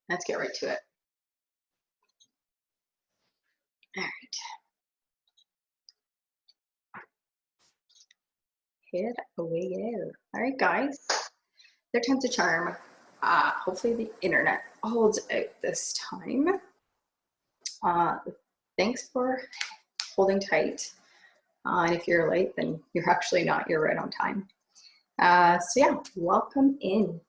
Let's get right to it. All right, here we go. All right, guys, third time's a charm. Hopefully the internet holds out this time. Uh, Thanks for holding tight. And if you're late, then you're actually not. You're right on time. So yeah, welcome in.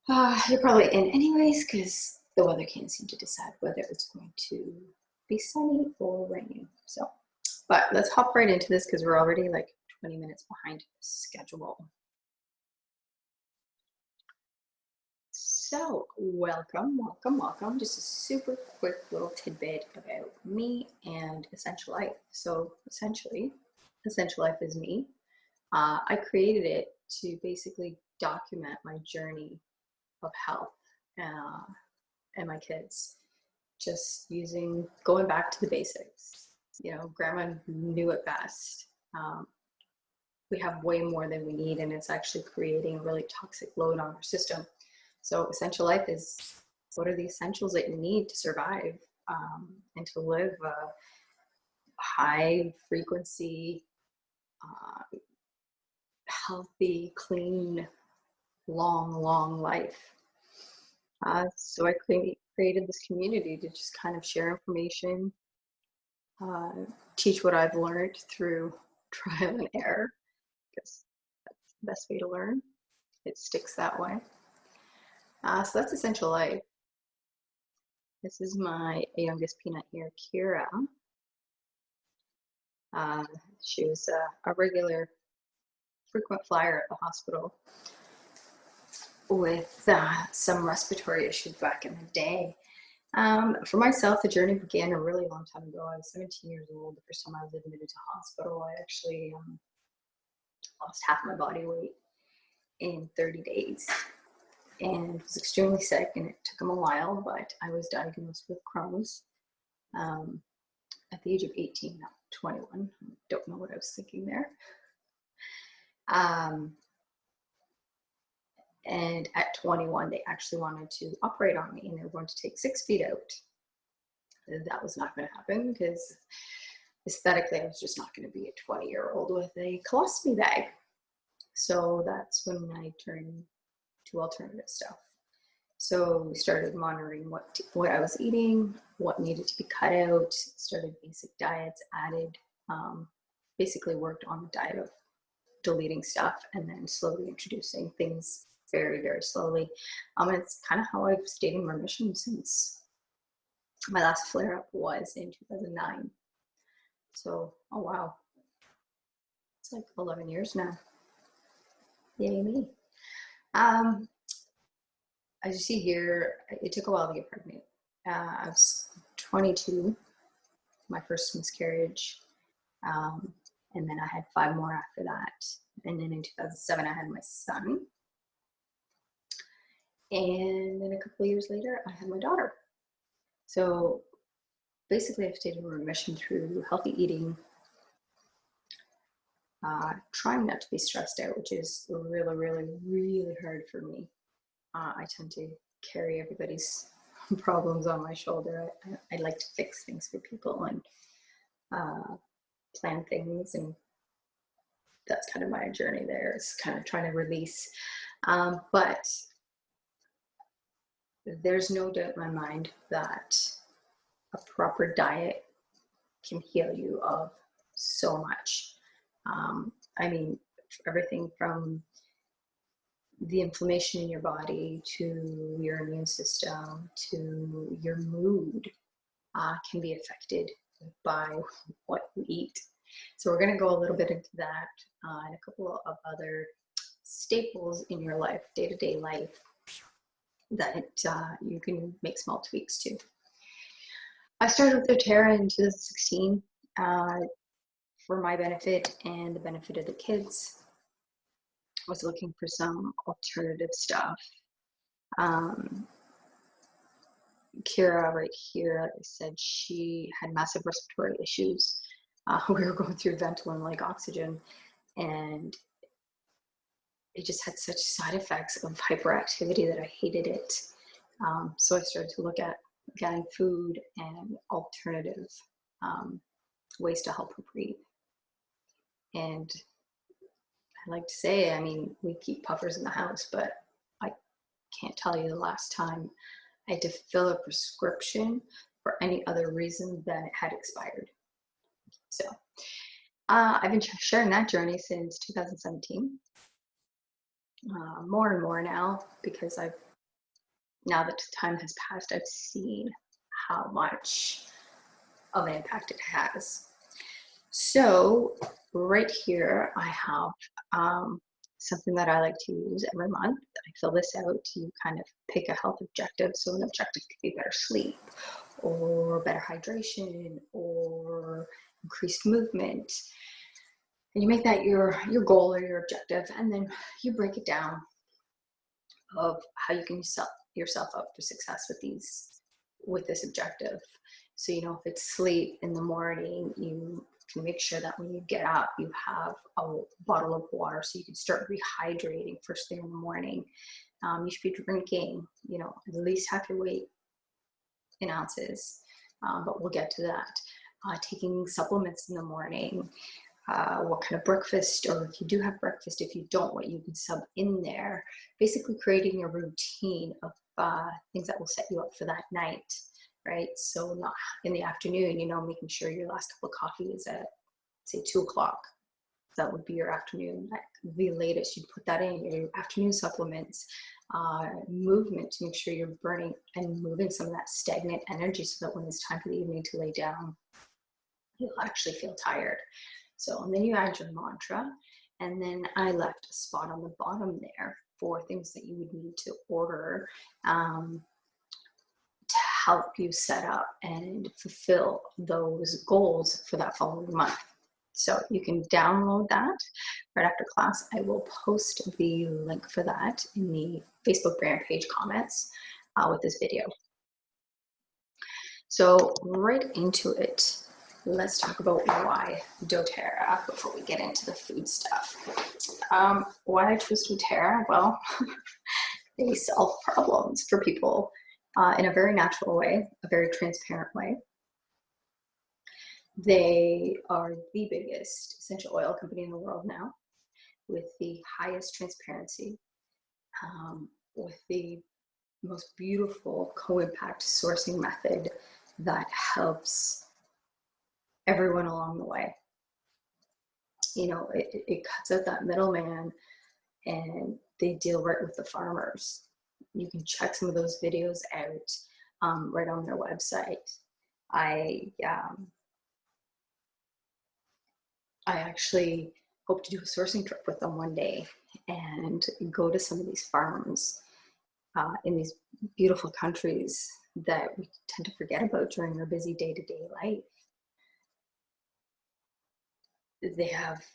You're probably in anyways because the weather can't seem to decide whether it's going to be sunny or rainy. So, but let's hop right into this because we're already like 20 minutes behind schedule. So, welcome. Just a super quick little tidbit about me and Essential Life. So, essentially, Essential Life is me. I created it to basically document my journey of health and my kids, just going back to the basics. You know, grandma knew it best. We have way more than we need, and it's actually creating a really toxic load on our system. So Essential Life is, what are the essentials that you need to survive and to live a high frequency, healthy, clean, long life. So I created this community to just kind of share information, teach what I've learned through trial and error, because that's the best way to learn. It sticks that way. So that's Essential Life. This is my youngest peanut here, Kira. She was a regular, frequent flyer at the hospital with some respiratory issues back in the day. For myself, the journey began a really long time ago. I was 17 years old. The first time I was admitted to hospital, I actually lost half my body weight in 30 days and was extremely sick, and it took them a while, but I was diagnosed with Crohn's at the age of 18, not 21. Don't know what I was thinking there. And at 21, they actually wanted to operate on me, and they were going to take 6 feet out. That was not going to happen because aesthetically, I was just not going to be a 20-year-old with a colostomy bag. So that's when I turned to alternative stuff. So we started monitoring what I was eating, what needed to be cut out, started basic diets, added, basically worked on the diet of deleting stuff and then slowly introducing things very, very slowly. And it's kind of how I've stayed in remission since my last flare-up was in 2009. So, oh wow, it's like 11 years now. Yay me. As you see here, it took a while to get pregnant. I was 22, my first miscarriage, and then I had 5 more after that. And then in 2007, I had my son. And then a couple of years later, I had my daughter. So basically, I've stayed in remission through healthy eating, trying not to be stressed out, which is really hard for me. I tend to carry everybody's problems on my shoulder. I like to fix things for people and plan things, and that's kind of my journey there. It's kind of trying to release. But there's no doubt in my mind that a proper diet can heal you of so much. I mean, everything from the inflammation in your body to your immune system to your mood can be affected by what you eat. So we're going to go a little bit into that and a couple of other staples in your life, day-to-day life, that you can make small tweaks to. I started with doTERRA in 2016 for my benefit and the benefit of the kids. I was looking for some alternative stuff. Kira right here, like I said, she had massive respiratory issues. We were going through Ventolin-like oxygen, and it just had such side effects of hyperactivity that I hated it. So I started to look at getting food and alternative ways to help her breathe. And I like to say, I mean, we keep puffers in the house, but I can't tell you the last time I had to fill a prescription for any other reason than it had expired. So I've been sharing that journey since 2017. More and more now, because now that time has passed, I've seen how much of an impact it has. So right here, I have something that I like to use every month. I fill this out. You kind of pick a health objective. So an objective could be better sleep or better hydration or increased movement. And you make that your goal or your objective, and then you break it down of how you can set yourself up for success with this objective. So, you know, if it's sleep in the morning, you can make sure that when you get up, you have a bottle of water so you can start rehydrating first thing in the morning. You should be drinking, you know, at least half your weight in ounces, but we'll get to that. Taking supplements in the morning, what kind of breakfast, or if you do have breakfast, if you don't, what you can sub in there. Basically creating a routine of things that will set you up for that night, right? So not in the afternoon, you know, making sure your last cup of coffee is at, say, 2 o'clock. That would be your afternoon. At the latest, you'd put that in your afternoon supplements. Movement, to make sure you're burning and moving some of that stagnant energy so that when it's time for the evening to lay down, you'll actually feel tired. So, and then you add your mantra, and then I left a spot on the bottom there for things that you would need to order to help you set up and fulfill those goals for that following month. So you can download that right after class. I will post the link for that in the Facebook brand page comments with this video. So right into it. Let's talk about why doTERRA before we get into the food stuff. Why I chose doTERRA? Well, they solve problems for people in a very natural way, a very transparent way. They are the biggest essential oil company in the world now, with the highest transparency, with the most beautiful co-impact sourcing method that helps everyone along the way. You know, it cuts out that middleman, and they deal right with the farmers. You can check some of those videos out right on their website. I actually hope to do a sourcing trip with them one day and go to some of these farms in these beautiful countries that we tend to forget about during our busy day-to-day life. They have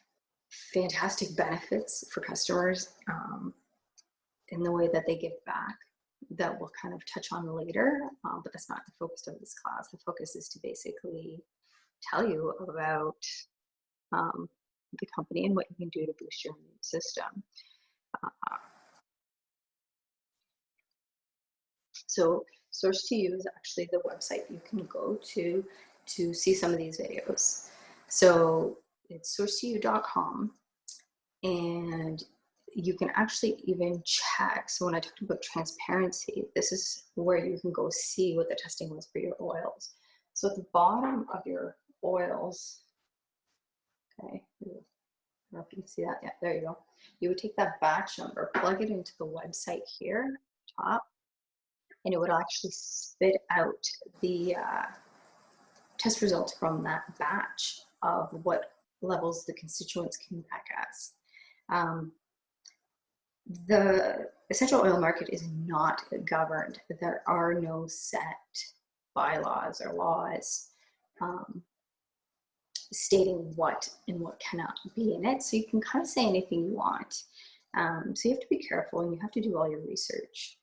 fantastic benefits for customers in the way that they give back that we'll kind of touch on later, but that's not the focus of this class. The focus is to basically tell you about the company and what you can do to boost your immune system. So Source2You is actually the website you can go to see some of these videos. So it's source2you.com, and you can actually even check. So when I talked about transparency, this is where you can go see what the testing was for your oils. So at the bottom of your oils, okay, I don't know if you can see that. Yeah, there you go. You would take that batch number, plug it into the website here, top, and it would actually spit out the test results from that batch of what levels the constituents came back as. The essential oil market is not governed. There are no set bylaws or laws stating what and what cannot be in it. So you can kind of say anything you want. So you have to be careful, and you have to do all your research.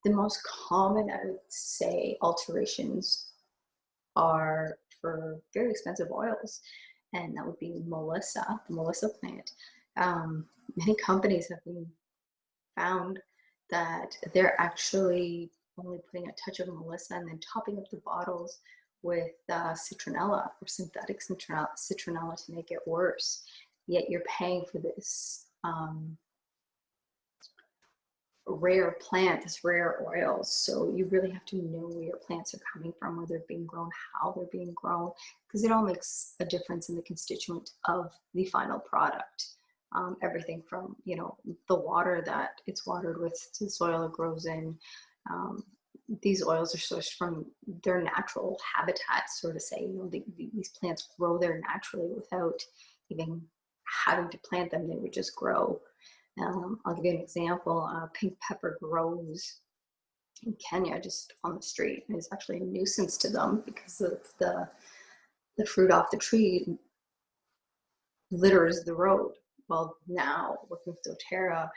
The most common, I would say, alterations are for very expensive oils, and that would be Melissa, the Melissa plant. Many companies have been found that they're actually only putting a touch of Melissa and then topping up the bottles with citronella or synthetic citronella to make it worse. Yet you're paying for this rare plant, this rare oil. So you really have to know where your plants are coming from, where they're being grown, how they're being grown, because it all makes a difference in the constituent of the final product. Everything from, you know, the water that it's watered with to the soil it grows in. These oils are sourced from their natural habitat, so to say. You know, these plants grow there naturally without even having to plant them. They would just grow. I'll give you an example. Pink pepper grows in Kenya just on the street, and it's actually a nuisance to them because of the fruit off the tree litters the road. Well, now working with doTERRA,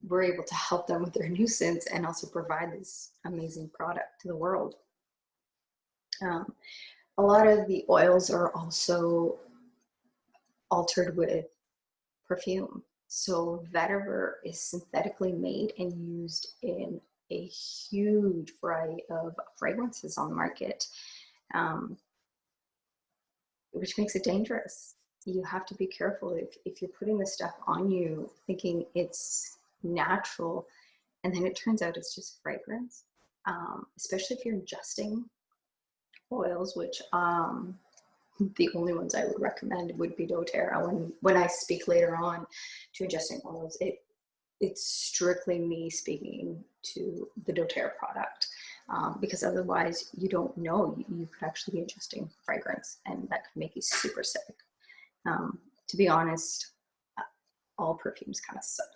we're able to help them with their nuisance and also provide this amazing product to the world. A lot of the oils are also altered with perfume. So vetiver is synthetically made and used in a huge variety of fragrances on the market, which makes it dangerous. You have to be careful if you're putting this stuff on you thinking it's natural, and then it turns out it's just fragrance, especially if you're ingesting oils, which the only ones I would recommend would be doTERRA. When I speak later on to ingesting oils, it's strictly me speaking to the doTERRA product, because otherwise you don't know, you could actually be ingesting fragrance, and that could make you super sick. To be honest, all perfumes kind of suck.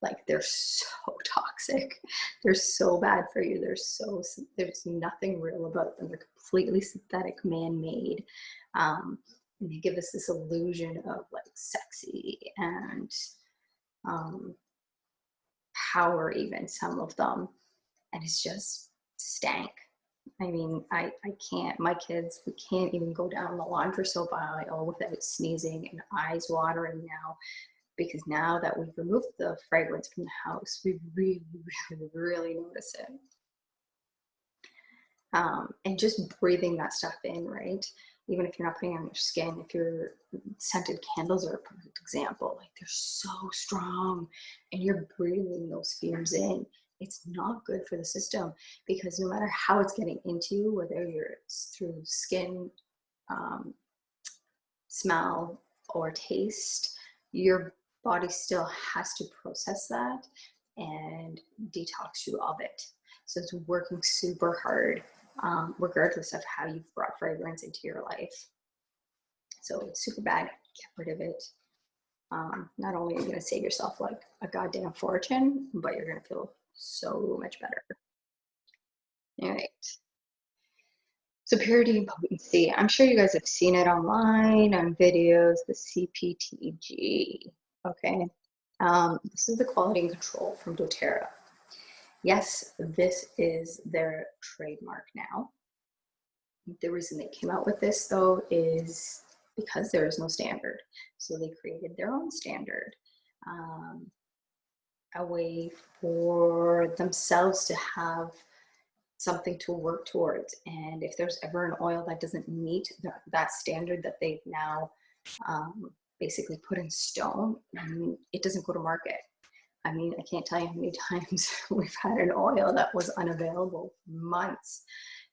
Like, they're so toxic. They're so bad for you. There's nothing real about them. They're completely synthetic, man-made. And they give us this illusion of like sexy and power, even some of them. And it's just stank. I mean, I can't, my kids, we can't even go down the laundry soap aisle without sneezing and eyes watering now, because now that we've removed the fragrance from the house, we really, really, really notice it. And just breathing that stuff in, right? Even if you're not putting it on your skin, if your scented candles are a perfect example, like, they're so strong and you're breathing those fumes in. It's not good for the system, because no matter how it's getting into you, whether you're through skin, smell, or taste, your body still has to process that and detox you of it. So it's working super hard, regardless of how you've brought fragrance into your life. So it's super bad. Get rid of it. Not only are you going to save yourself like a goddamn fortune, but you're going to feel so much better. All right. So purity and potency. I'm sure you guys have seen it online, on videos, the CPTG. Okay. This is the quality and control from doTERRA. Yes, this is their trademark now. The reason they came out with this, though, is because there is no standard. So they created their own standard, a way for themselves to have something to work towards. And if there's ever an oil that doesn't meet that standard that they've now basically put in stone, it doesn't go to market. I mean, I can't tell you how many times we've had an oil that was unavailable for months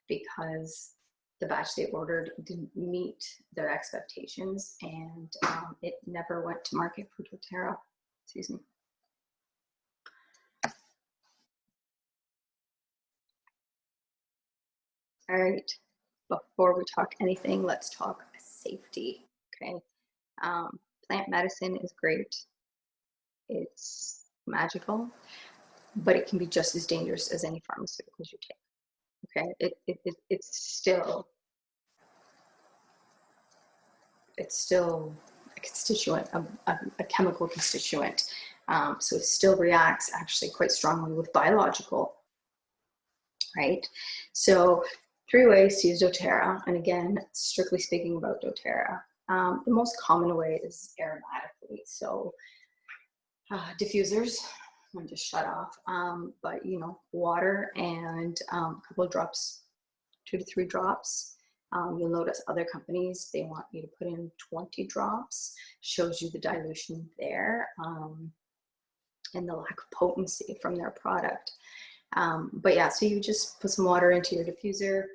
because the batch they ordered didn't meet their expectations, and it never went to market for doTERRA. Excuse me. All right, before we talk anything, let's talk safety, okay? Plant medicine is great. It's magical, but it can be just as dangerous as any pharmaceuticals you take, okay? It's still a constituent, a chemical constituent. So it still reacts actually quite strongly with biological, right? So 3 ways to use doTERRA, and again, strictly speaking about doTERRA. The most common way is aromatically. So diffusers, and just shut off. But you know, water and a couple of drops, 2 to 3 drops. You'll notice other companies, they want you to put in 20 drops, shows you the dilution there, and the lack of potency from their product. But yeah, so you just put some water into your diffuser,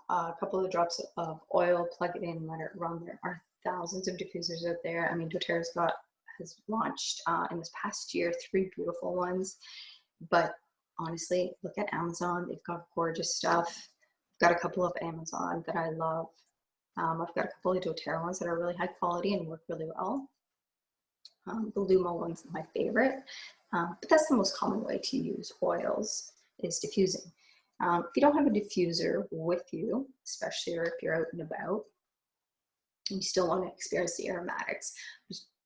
a couple of drops of oil, plug it in, let it run. There are thousands of diffusers out there. I mean, has launched in this past year 3 beautiful ones. But honestly, look at Amazon. They've got gorgeous stuff. I've got a couple of Amazon that I love. I've got a couple of doTERRA ones that are really high quality and work really well. The Luma one's my favorite, but that's the most common way to use oils, is diffusing. If you don't have a diffuser with you, especially if you're out and about, and you still want to experience the aromatics,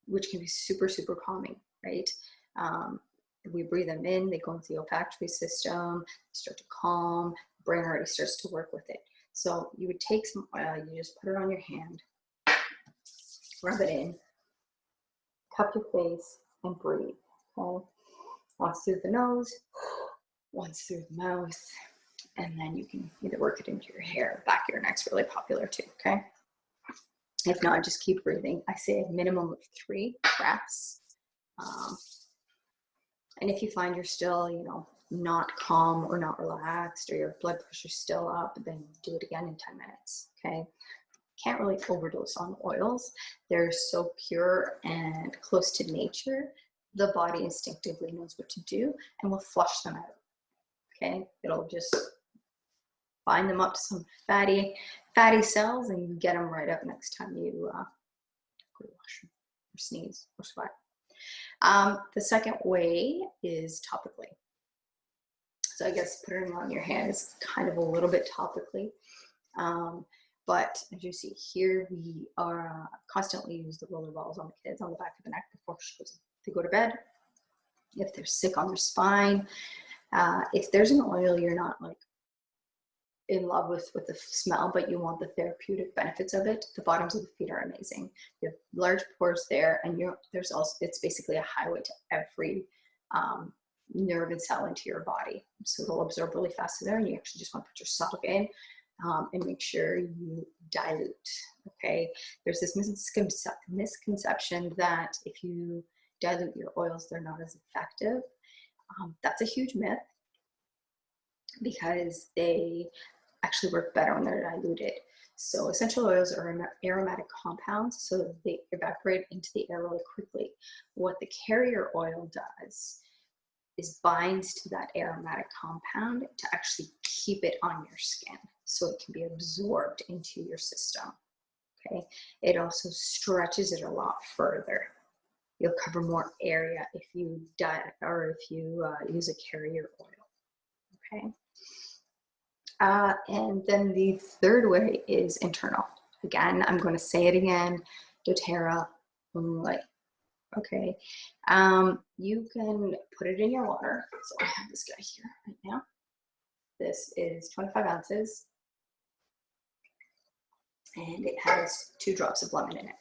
which can be super, super calming, right? We breathe them in, they go into the olfactory system, they start to calm, the brain already starts to work with it. So you would take some oil, you just put it on your hand, rub it in, cup your face, and breathe, okay? Once through the nose, once through the mouth, and then you can either work it into your hair. Back of your neck's really popular too, okay? If not, just keep breathing. I say a minimum of 3 breaths. And if you find you're still, you know, not calm or not relaxed, or your blood pressure's still up, then do it again in 10 minutes, okay? Can't really overdose on oils. They're so pure and close to nature. The body instinctively knows what to do and will flush them out, okay? It'll just bind them up to some fatty cells and you get them right up next time you go to the washroom or sneeze or sweat. The second way is topically. So I guess putting it on your hand is kind of a little bit topically. But as you see here, we are constantly use the roller balls on the kids on the back of the neck before they go to bed. If they're sick on their spine, if there's an oil you're not like in love with the smell, but you want the therapeutic benefits of it, the bottoms of the feet are amazing. You have large pores there, and there's also, it's basically a highway to every nerve and cell into your body. So it'll absorb really fast in there, and you actually just want to put your sock in and make sure you dilute, okay? There's this misconception that if you dilute your oils, they're not as effective. That's a huge myth, because they actually work better when they're diluted. So essential oils are aromatic compounds, so they evaporate into the air really quickly. What the carrier oil does is binds to that aromatic compound to actually keep it on your skin so it can be absorbed into your system, okay? It also stretches it a lot further. You'll cover more area if you use a carrier oil, okay? And then the third way is internal. Again, I'm going to say it again, doTERRA only, okay? You can put it in your water. So I have this guy here right now. This is 25 ounces, and it has 2 drops of lemon in it.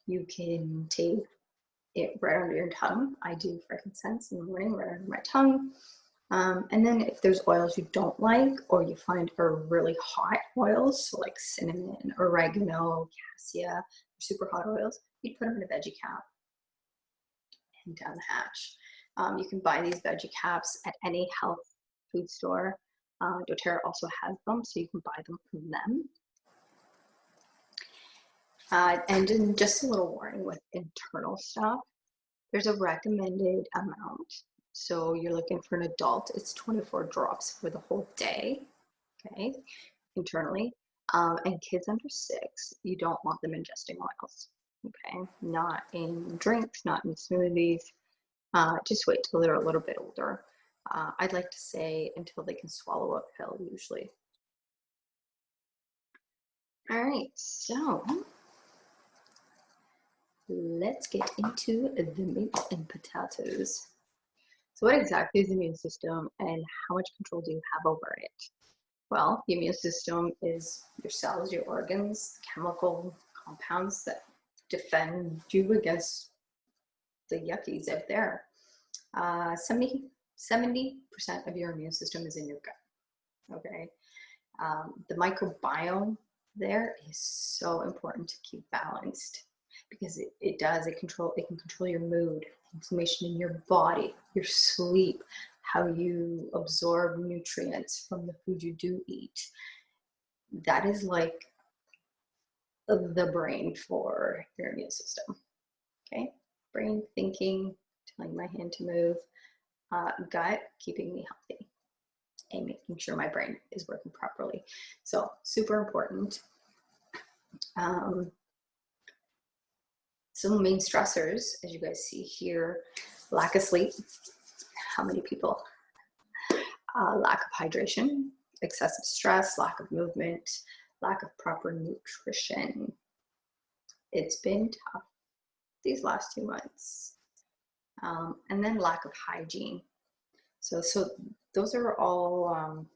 You can take it right under your tongue. I do frankincense in the morning right under my tongue. And then if there's oils you don't like, or you find are really hot oils, so like cinnamon, oregano, cassia, super hot oils, you put them in a veggie cap and down the hatch. You can buy these veggie caps at any health food store. doTERRA also has them, so you can buy them from them. And then just a little warning with internal stuff, there's a recommended amount. So you're looking for an adult, it's 24 drops for the whole day, okay, internally. And kids under 6, you don't want them ingesting oils, okay? Not in drinks, not in smoothies. Just wait till they're a little bit older. I'd like to say until they can swallow a pill, usually. All right, so let's get into the meat and potatoes. So what exactly is the immune system, and how much control do you have over it? Well, the immune system is your cells, your organs, chemical compounds that defend you against the yuckies out there. 70% of your immune system is in your gut, okay? The microbiome there is so important to keep balanced because it can control your mood, inflammation in your body, your sleep, how you absorb nutrients from the food you do eat. That is like the brain for your immune system, okay? Brain thinking, telling my hand to move, gut keeping me healthy and making sure my brain is working properly. So super important. Some main stressors, as you guys see here, lack of sleep. How many people? Lack of hydration, excessive stress, lack of movement, lack of proper nutrition. It's been tough these last 2 months. And then lack of hygiene. So those are all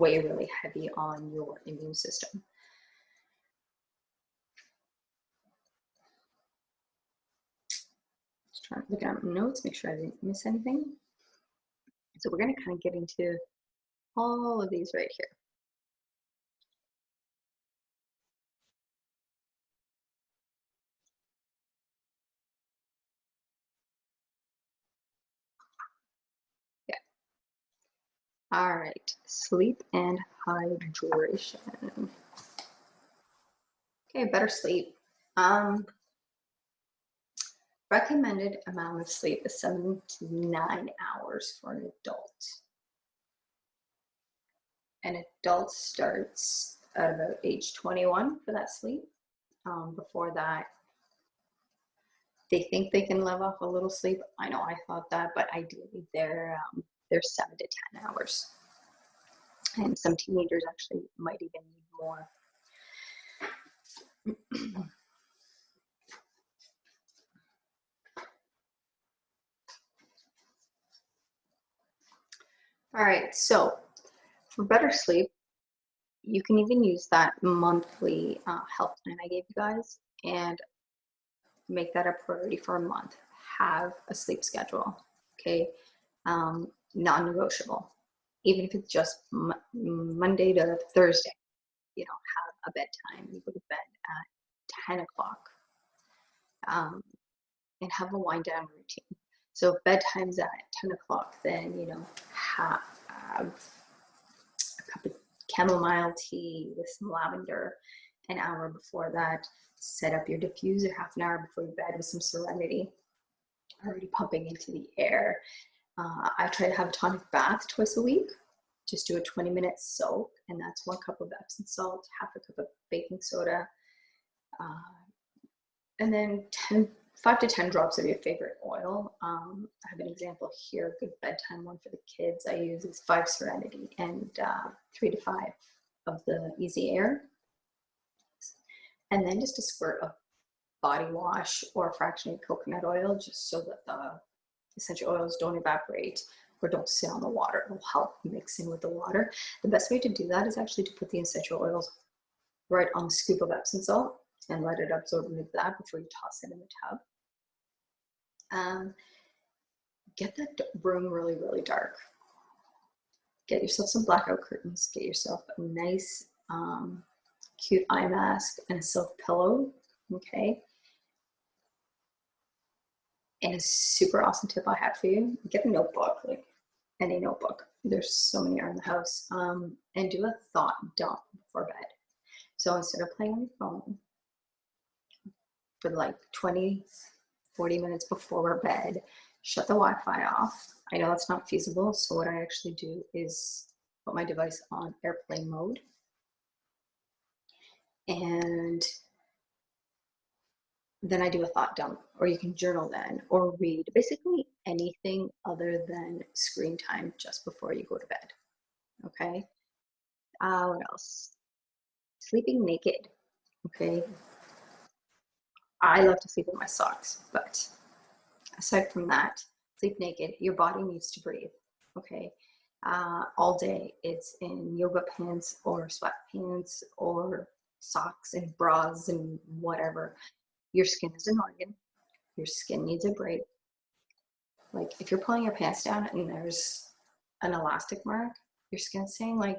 weigh really heavy on your immune system. Just trying to look at my notes, make sure I didn't miss anything. So we're going to kind of get into all of these right here. Yeah. All right. Sleep and hydration. Okay, better sleep. Recommended amount of sleep is 7 to 9 hours for an adult. An adult starts at about age 21 for that sleep. Before that, they think they can live off a little sleep. I know I thought that, but ideally they're 7 to 10 hours. And some teenagers actually might even need more. All right, so for better sleep, you can even use that monthly health plan I gave you guys and make that a priority for a month. Have a sleep schedule, okay? Non-negotiable. Even if it's just Monday to Thursday, have a bedtime. You go to bed at 10 o'clock and have a wind down routine. So if bedtime's at 10 o'clock, then, have a cup of chamomile tea with some lavender an hour before that. Set up your diffuser half an hour before your bed with some Serenity already pumping into the air. I try to have a tonic bath twice a week. Just do a 20-minute soak, and that's 1 cup of Epsom salt, half a cup of baking soda, and then 5 to 10 drops of your favorite oil. I have an example here, a good bedtime one for the kids I use is 5 Serenity and 3 to 5 of the Easy Air. And then just a squirt of body wash or fractionated coconut oil, just so that the essential oils don't evaporate or don't sit on the water. It will help mix in with the water. The best way to do that is actually to put the essential oils right on a scoop of Epsom salt and let it absorb into that before you toss it in the tub. Get that room really, really dark. Get yourself some blackout curtains. Get yourself a nice, cute eye mask and a silk pillow, okay? And a super awesome tip I have for you, get a notebook, like any notebook. There's so many around the house. And do a thought dump before bed. So instead of playing on your phone for like 20, 40 minutes before bed, shut the Wi-Fi off. I know it's not feasible, so what I actually do is put my device on airplane mode and then I do a thought dump, or you can journal then, or read, basically anything other than screen time just before you go to bed, okay? What else? Sleeping naked, okay? I love to sleep in my socks, but aside from that, sleep naked. Your body needs to breathe, okay? All day, it's in yoga pants or sweatpants or socks and bras and whatever. Your skin is an organ. Your skin needs a break. Like if you're pulling your pants down and there's an elastic mark, your skin's saying like,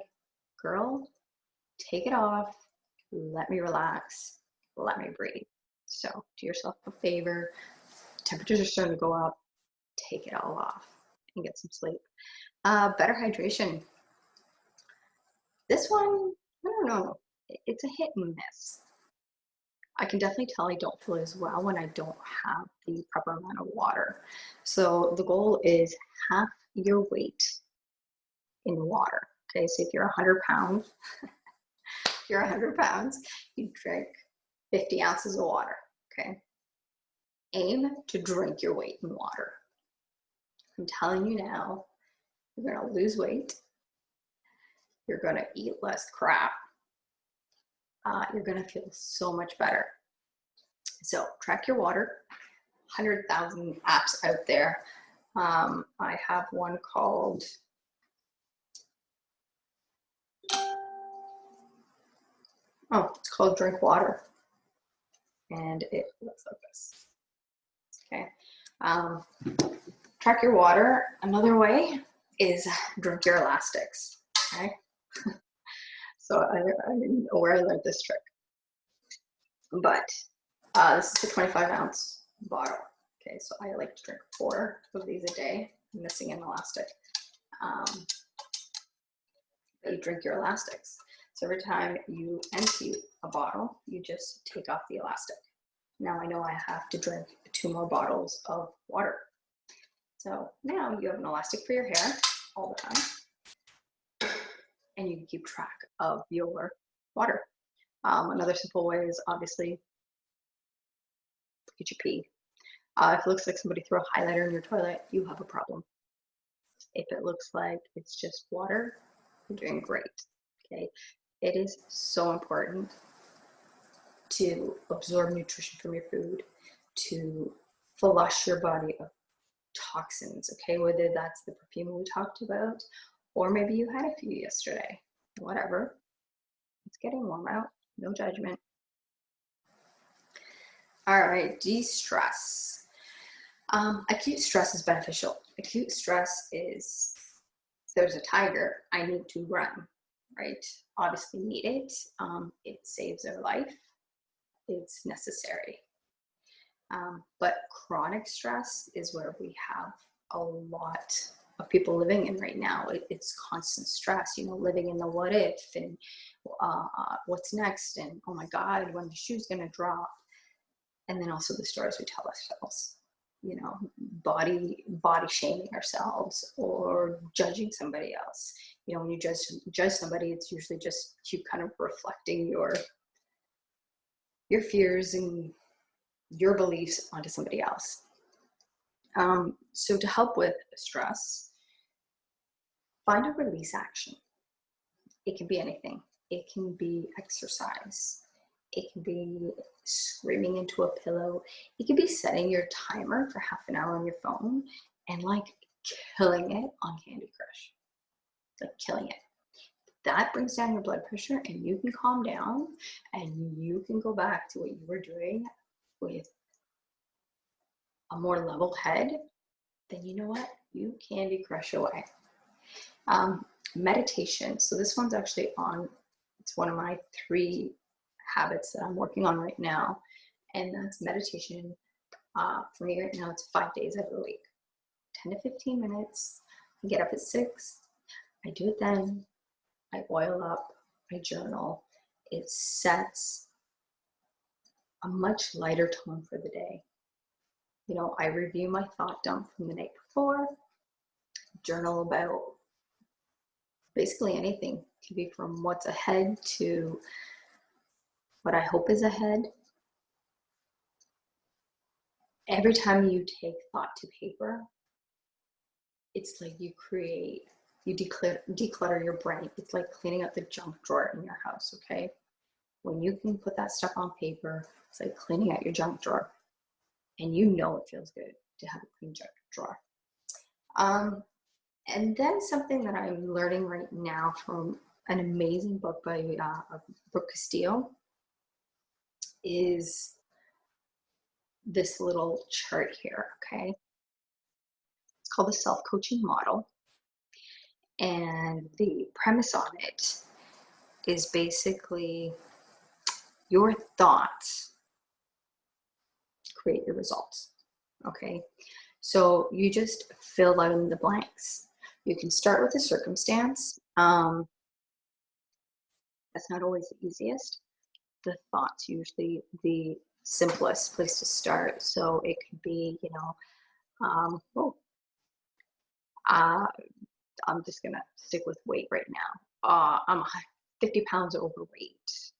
girl, take it off, let me relax, let me breathe. So do yourself a favor. Temperatures are starting to go up, take it all off and get some sleep. Better hydration. This one, I don't know, it's a hit and miss. I can definitely tell I don't feel as well when I don't have the proper amount of water. So the goal is half your weight in water. Okay, so if you're 100 pounds, you're 100 pounds, you drink 50 ounces of water. Okay, aim to drink your weight in water. I'm telling you now, you're gonna lose weight. You're gonna eat less crap. You're gonna feel so much better. So track your water. 100,000 apps out there. I have one called it's called Drink Water, and it looks like this. Okay, track your water. Another way is drink your elastics. Okay, so I didn't know where I learned this trick, but this is a 25-ounce bottle. Okay, so I like to drink 4 of these a day. I'm missing an elastic. But you drink your elastics. So every time you empty a bottle, you just take off the elastic. Now I know I have to drink 2 more bottles of water. So now you have an elastic for your hair all the time, and you can keep track of your water. Another simple way is obviously get your pee. If it looks like somebody threw a highlighter in your toilet, you have a problem. If it looks like it's just water, you're doing great. Okay, it is so important to absorb nutrition from your food, to flush your body of toxins, okay, whether that's the perfume we talked about, or maybe you had a few yesterday, whatever. It's getting warm out, no judgment. All right, de-stress. Acute stress is beneficial. Acute stress is, there's a tiger, I need to run, right? Obviously need it. It saves their life. It's necessary. But chronic stress is where we have a lot of people living in right now. It's constant stress, you know, living in the what if and what's next, and oh my God, when the shoe's gonna drop. And then also the stories we tell ourselves, you know, body shaming ourselves or judging somebody else. You know, when you judge somebody, it's usually just you kind of reflecting your fears and your beliefs onto somebody else. So to help with stress, find a release action. It can be anything. It can be exercise. It can be screaming into a pillow. It can be setting your timer for half an hour on your phone and like killing it on Candy Crush. Like killing it. That brings down your blood pressure and you can calm down and you can go back to what you were doing with a more level head. Then you know what? You Candy Crush away. Meditation. So this one's actually it's one of my 3 habits that I'm working on right now. And that's meditation. For me right now, it's 5 days out of the week. 10 to 15 minutes. I get up at 6. I do it then. I oil up. I journal. It sets a much lighter tone for the day. You know, I review my thought dump from the night before. Journal about basically anything. It can be from what's ahead to what I hope is ahead. Every time you take thought to paper, it's like you declutter your brain. It's like cleaning out the junk drawer in your house, okay? When you can put that stuff on paper, it's like cleaning out your junk drawer. And you know it feels good to have a clean junk drawer. And then something that I'm learning right now from an amazing book by Brooke Castillo is this little chart here, okay? It's called the self-coaching model. And the premise on it is basically your thoughts create your results, okay? So you just fill out in the blanks. You can start with a circumstance. That's not always the easiest. The thought's usually the simplest place to start. So it could be, I'm just gonna stick with weight right now. I'm 50 pounds overweight.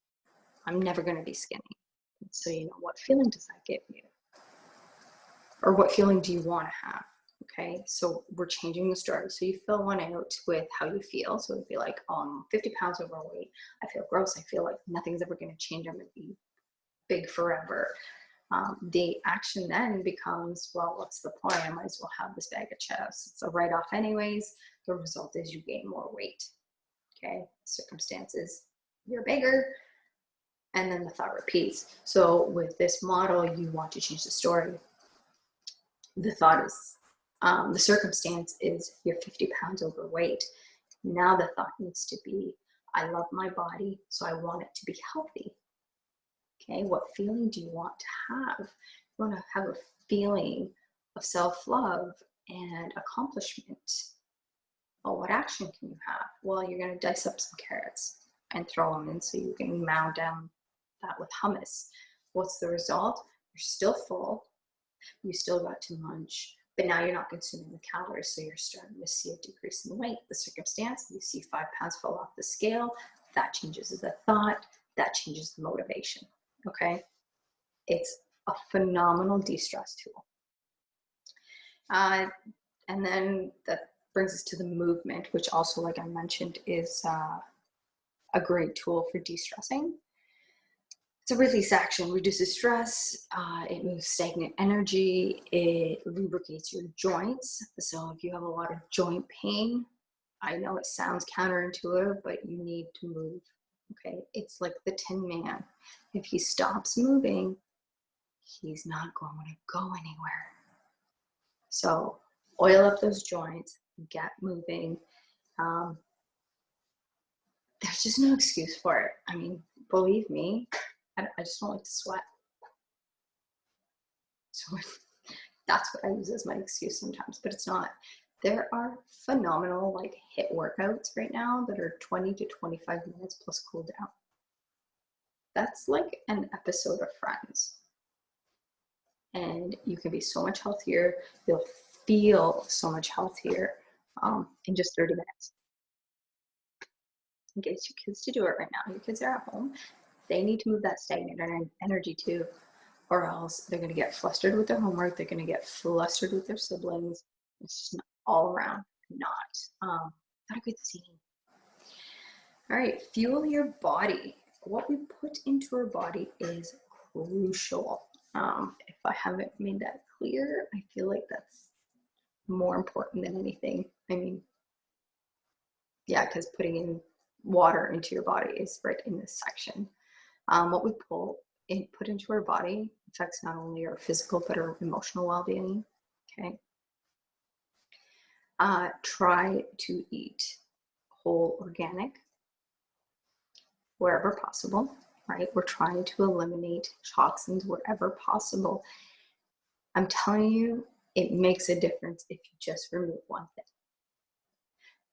I'm never gonna be skinny. So, what feeling does that give you? Or what feeling do you want to have? Okay, so we're changing the story. So you fill one out with how you feel. So it'd be like, 50 pounds overweight. I feel gross. I feel like nothing's ever going to change. I'm going to be big forever. The action then becomes, well, what's the point? I might as well have this bag of chips. It's a write-off anyways. The result is you gain more weight. Okay, circumstances, you're bigger. And then the thought repeats. So with this model, you want to change the story. The thought is, the circumstance is you're 50 pounds overweight. Now the thought needs to be, I love my body, so I want it to be healthy. Okay, what feeling do you want to have? You want to have a feeling of self-love and accomplishment. Well, what action can you have? Well, you're going to dice up some carrots and throw them in so you can mound down that with hummus. What's the result? You're still full. You still got to munch, but now you're not consuming the calories, so you're starting to see a decrease in weight. The circumstance, you see 5 pounds fall off the scale, that changes the thought, that changes the motivation, okay? It's a phenomenal de-stress tool. And then that brings us to the movement, which also, like I mentioned, is a great tool for de-stressing. It's a release action, reduces stress, it moves stagnant energy, it lubricates your joints. So if you have a lot of joint pain, I know it sounds counterintuitive, but you need to move, okay? It's like the Tin Man. If he stops moving, he's not going to go anywhere. So oil up those joints, get moving. There's just no excuse for it. I mean, believe me, I just don't like to sweat. So that's what I use as my excuse sometimes, but it's not. There are phenomenal like HIIT workouts right now that are 20 to 25 minutes plus cool down. That's like an episode of Friends. And you can be so much healthier. You'll feel so much healthier in just 30 minutes. Engage your kids to do it right now. Your kids are at home. They need to move that stagnant energy too, or else they're going to get flustered with their homework. They're going to get flustered with their siblings. It's just all around not a good scene. All right, fuel your body. What we put into our body is crucial. If I haven't made that clear, I feel like that's more important than anything. I mean, yeah, because putting in water into your body is right in this section. What we put into our body affects not only our physical but our emotional well-being. Okay. Try to eat whole organic wherever possible, right? We're trying to eliminate toxins wherever possible. I'm telling you, it makes a difference if you just remove one thing.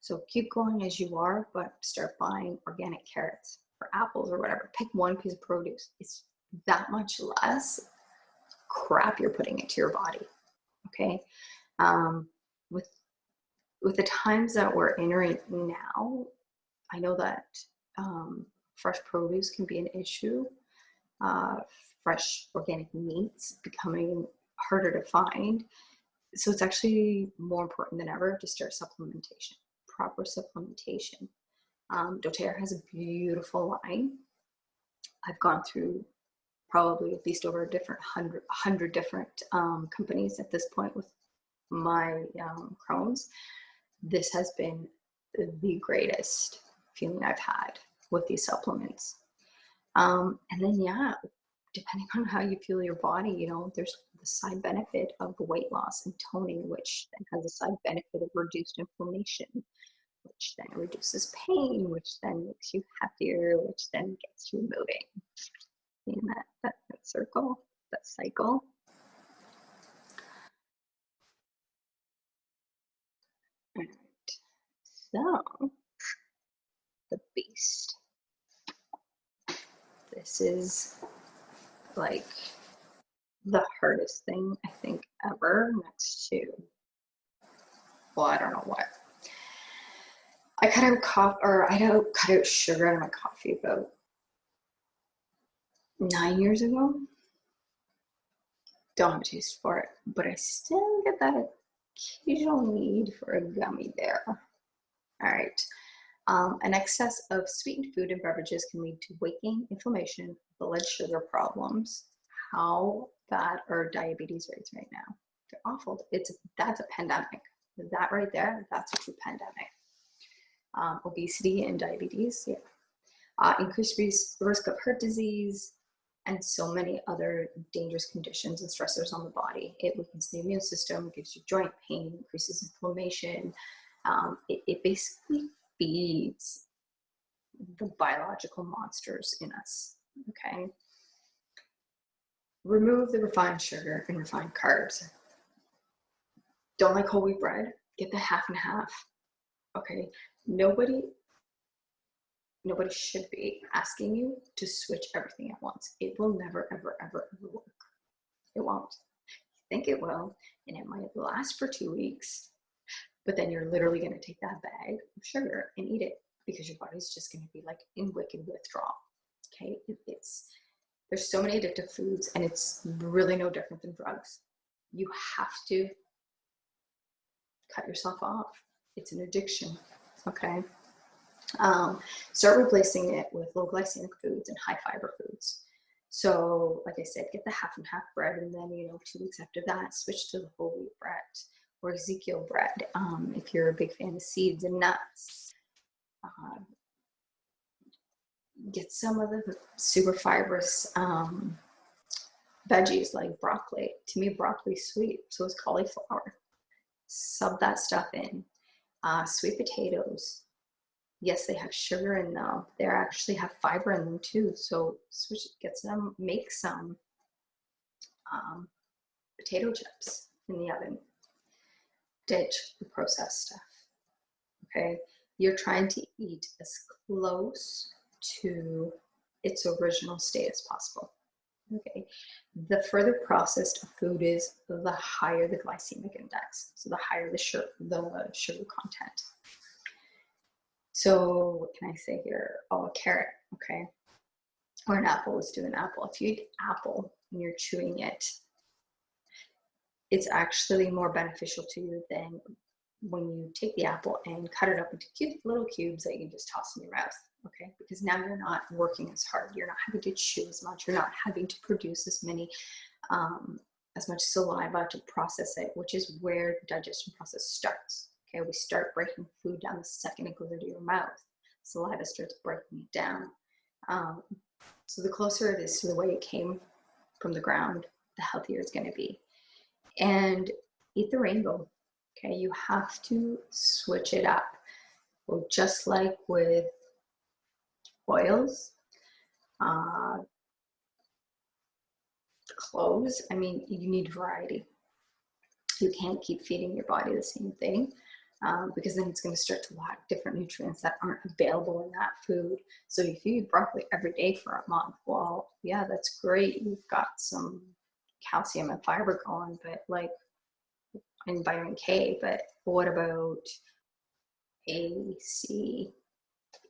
So keep going as you are, but start buying organic carrots or apples or whatever. Pick one piece of produce. It's that much less crap you're putting into your body, okay? With the times that we're entering now, I know that fresh produce can be an issue. Fresh organic meats becoming harder to find. So it's actually more important than ever to start supplementation, proper supplementation. doTERRA has a beautiful line. I've gone through probably at least over a different 100 different companies at this point with my Crohn's. This has been the greatest feeling I've had with these supplements. And then, yeah, depending on how you feel your body, you know, there's the side benefit of the weight loss and toning, which then has a side benefit of reduced inflammation, which then reduces pain, which then makes you happier, which then gets you moving. In that circle, that cycle. All right. So the beast. This is like the hardest thing I think ever, next to, well, I don't know what. I cut out cut out sugar out of my coffee about 9 years ago. Don't have a taste for it, but I still get that occasional need for a gummy bear. All right. An excess of sweetened food and beverages can lead to weight gain, inflammation, blood sugar problems. How bad are diabetes rates right now? They're awful. That's a pandemic. That right there, that's a true pandemic. Obesity and diabetes, yeah. Increased risk of heart disease, and so many other dangerous conditions and stressors on the body. It weakens the immune system, gives you joint pain, increases inflammation. It basically feeds the biological monsters in us, okay? Remove the refined sugar and refined carbs. Don't like whole wheat bread? Get the half and half, okay? Nobody should be asking you to switch everything at once. It will never, ever, ever, ever work. It won't. You think it will, and it might last for 2 weeks, but then you're literally going to take that bag of sugar and eat it because your body's just going to be like in wicked withdrawal. Okay, there's so many addictive foods, and it's really no different than drugs. You have to cut yourself off. It's an addiction. Okay. Start replacing it with low glycemic foods and high fiber foods. So, like I said, get the half and half bread, and then 2 weeks after that, switch to the whole wheat bread or Ezekiel bread. If you're a big fan of seeds and nuts, get some of the super fibrous veggies like broccoli. To me, broccoli's sweet, so is cauliflower. Sub that stuff in. Sweet potatoes. Yes, they have sugar in them. They actually have fiber in them too. So make some potato chips in the oven. Ditch the processed stuff. Okay, you're trying to eat as close to its original state as possible. Okay, the further processed a food is, the higher the glycemic index. So the higher the sugar content. So what can I say here? Oh, a carrot, okay, or an apple. Let's do an apple. If you eat apple and you're chewing it, it's actually more beneficial to you than when you take the apple and cut it up into cute little cubes that you can just toss in your mouth, okay? Because now you're not working as hard. You're not having to chew as much. You're not having to produce as much saliva to process it, which is where the digestion process starts. Okay, we start breaking food down the second it goes into your mouth. Saliva starts breaking it down. So the closer it is to the way it came from the ground, the healthier it's going to be. And eat the rainbow. Okay, you have to switch it up. Well, just like with oils, clothes, I mean, you need variety. You can't keep feeding your body the same thing because then it's going to start to lack different nutrients that aren't available in that food. So if you eat broccoli every day for a month, well, yeah, that's great. You've got some calcium and fiber going, but and vitamin K, but what about A, C,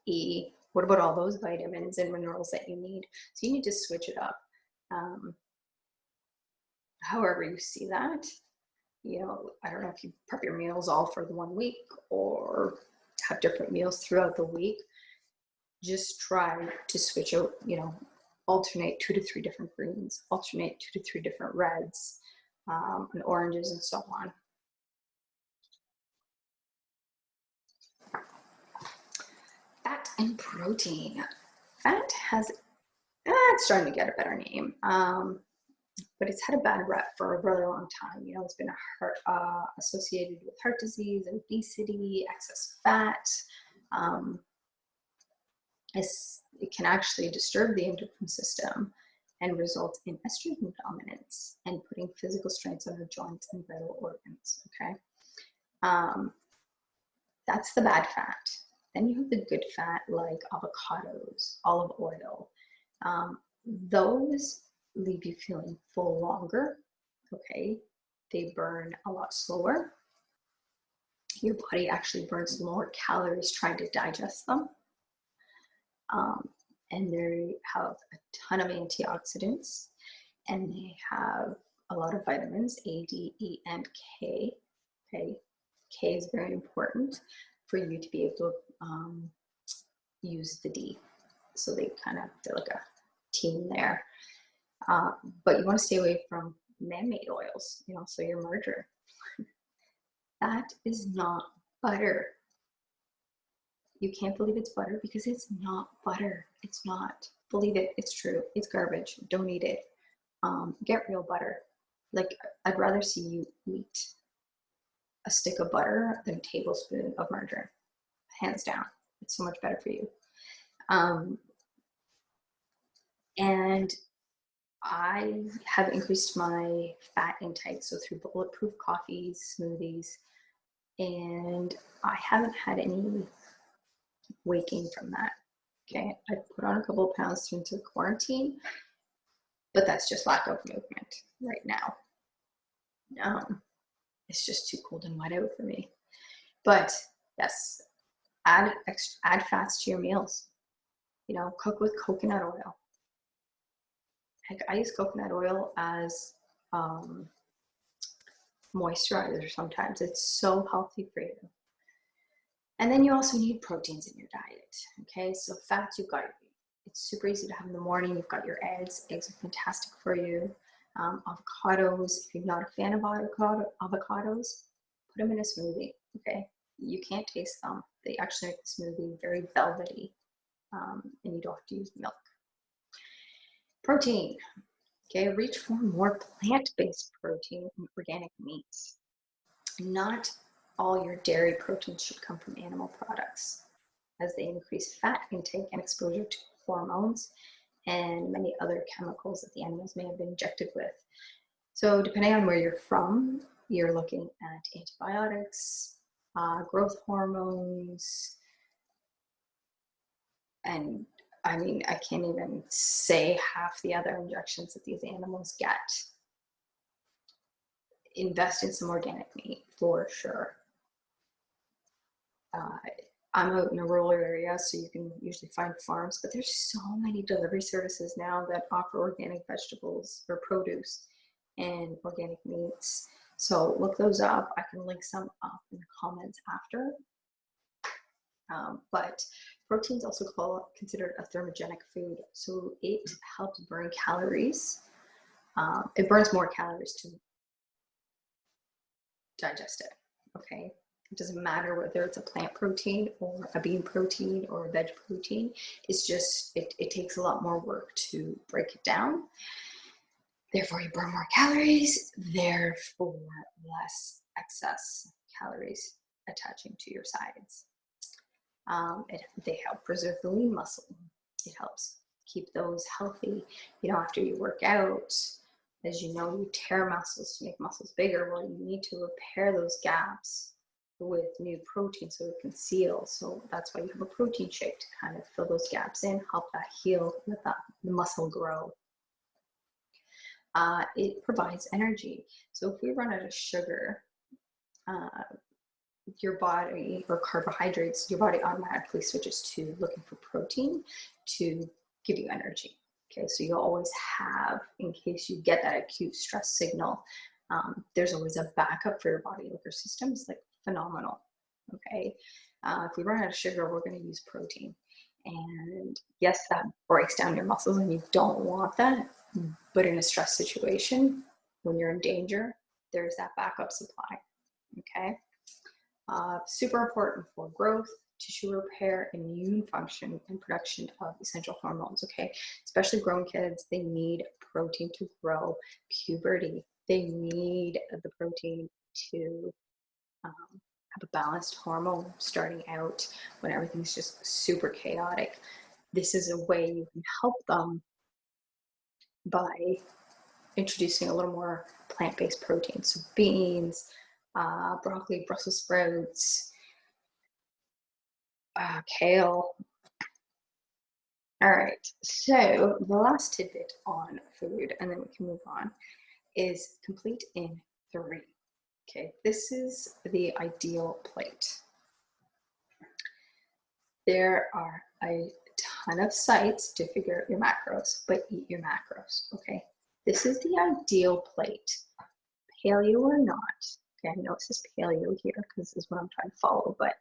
E? What about all those vitamins and minerals that you need? So you need to switch it up. However you see that, I don't know if you prep your meals all for the 1 week or have different meals throughout the week. Just try to switch out, alternate 2 to 3 different greens, alternate 2 to 3 different reds and oranges and so on. Fat and protein. Fat has that's starting to get a better name. But it's had a bad rep for a really long time. You know, it's been associated with heart disease, obesity, excess fat. It can actually disturb the endocrine system and result in estrogen dominance and putting physical strains on our joints and vital organs, okay? That's the bad fat. Then you have the good fat like avocados, olive oil. Those leave you feeling full longer, okay? They burn a lot slower. Your body actually burns more calories trying to digest them. And they have a ton of antioxidants, and they have a lot of vitamins, A, D, E, and K. Okay, K is very important for you to be able to use the D. So they're like a team there. But you want to stay away from man-made oils, you know, so your margarine. That is not butter. You can't believe it's butter because it's not butter. It's not. Believe it, it's true. It's garbage. Don't eat it. Get real butter. Like, I'd rather see you eat a stick of butter than a tablespoon of margarine. Hands down. It's so much better for you. And I have increased my fat intake, so through bulletproof coffees, smoothies, and I haven't had any weight gain from that. Okay, I put on a couple of pounds into quarantine, but that's just lack of movement right now. It's just too cold and wet out for me. But yes, add fats to your meals. You know, cook with coconut oil. Heck, I use coconut oil as moisturizer sometimes. It's so healthy for you. And then you also need proteins in your diet. Okay, so fats, it's super easy to have in the morning. You've got your eggs. Eggs are fantastic for you. Avocados, if you're not a fan of avocados, put them in a smoothie, okay? You can't taste them. They actually make the smoothie very velvety, and you don't have to use milk. Protein, okay? Reach for more plant-based protein and organic meats. Not all your dairy proteins should come from animal products, as they increase fat intake and exposure to hormones and many other chemicals that the animals may have been injected with. So depending on where you're from, you're looking at antibiotics, growth hormones, and I mean, I can't even say half the other injections that these animals get. Invest in some organic meat for sure. I'm out in a rural area, so you can usually find farms, but there's so many delivery services now that offer organic vegetables or produce and organic meats. So look those up. I can link some up in the comments after. But protein is also considered a thermogenic food. So it helps burn calories. It burns more calories to digest it, okay? It doesn't matter whether it's a plant protein or a bean protein or a veg protein. It's just, it takes a lot more work to break it down. Therefore, you burn more calories, therefore less excess calories attaching to your sides. They help preserve the lean muscle. It helps keep those healthy. You know, after you work out, as you know, you tear muscles to make muscles bigger. Well, you need to repair those gaps with new protein so it can seal. So that's why you have a protein shake to kind of fill those gaps in, help that heal, let the muscle grow. It provides energy. So if we run out of sugar, your body, or carbohydrates, your body automatically switches to looking for protein to give you energy. Okay, so you'll always have, in case you get that acute stress signal, there's always a backup for your body. Like, your system is like phenomenal. Okay, if we run out of sugar, we're going to use protein. And yes, that breaks down your muscles and you don't want that. But in a stress situation, when you're in danger, there's that backup supply. Okay. Super important for growth, tissue repair, immune function, and production of essential hormones, okay? Especially grown kids, they need protein to grow. Puberty, they need the protein to have a balanced hormone starting out when everything's just super chaotic. This is a way you can help them by introducing a little more plant-based protein. So beans, broccoli, Brussels sprouts, kale. All right, so the last tidbit on food, and then we can move on, is complete in 3. Okay, this is the ideal plate. There are a ton of sites to figure out your macros, but eat your macros, okay? This is the ideal plate, paleo or not. Okay, I know it says paleo here because this is what I'm trying to follow, but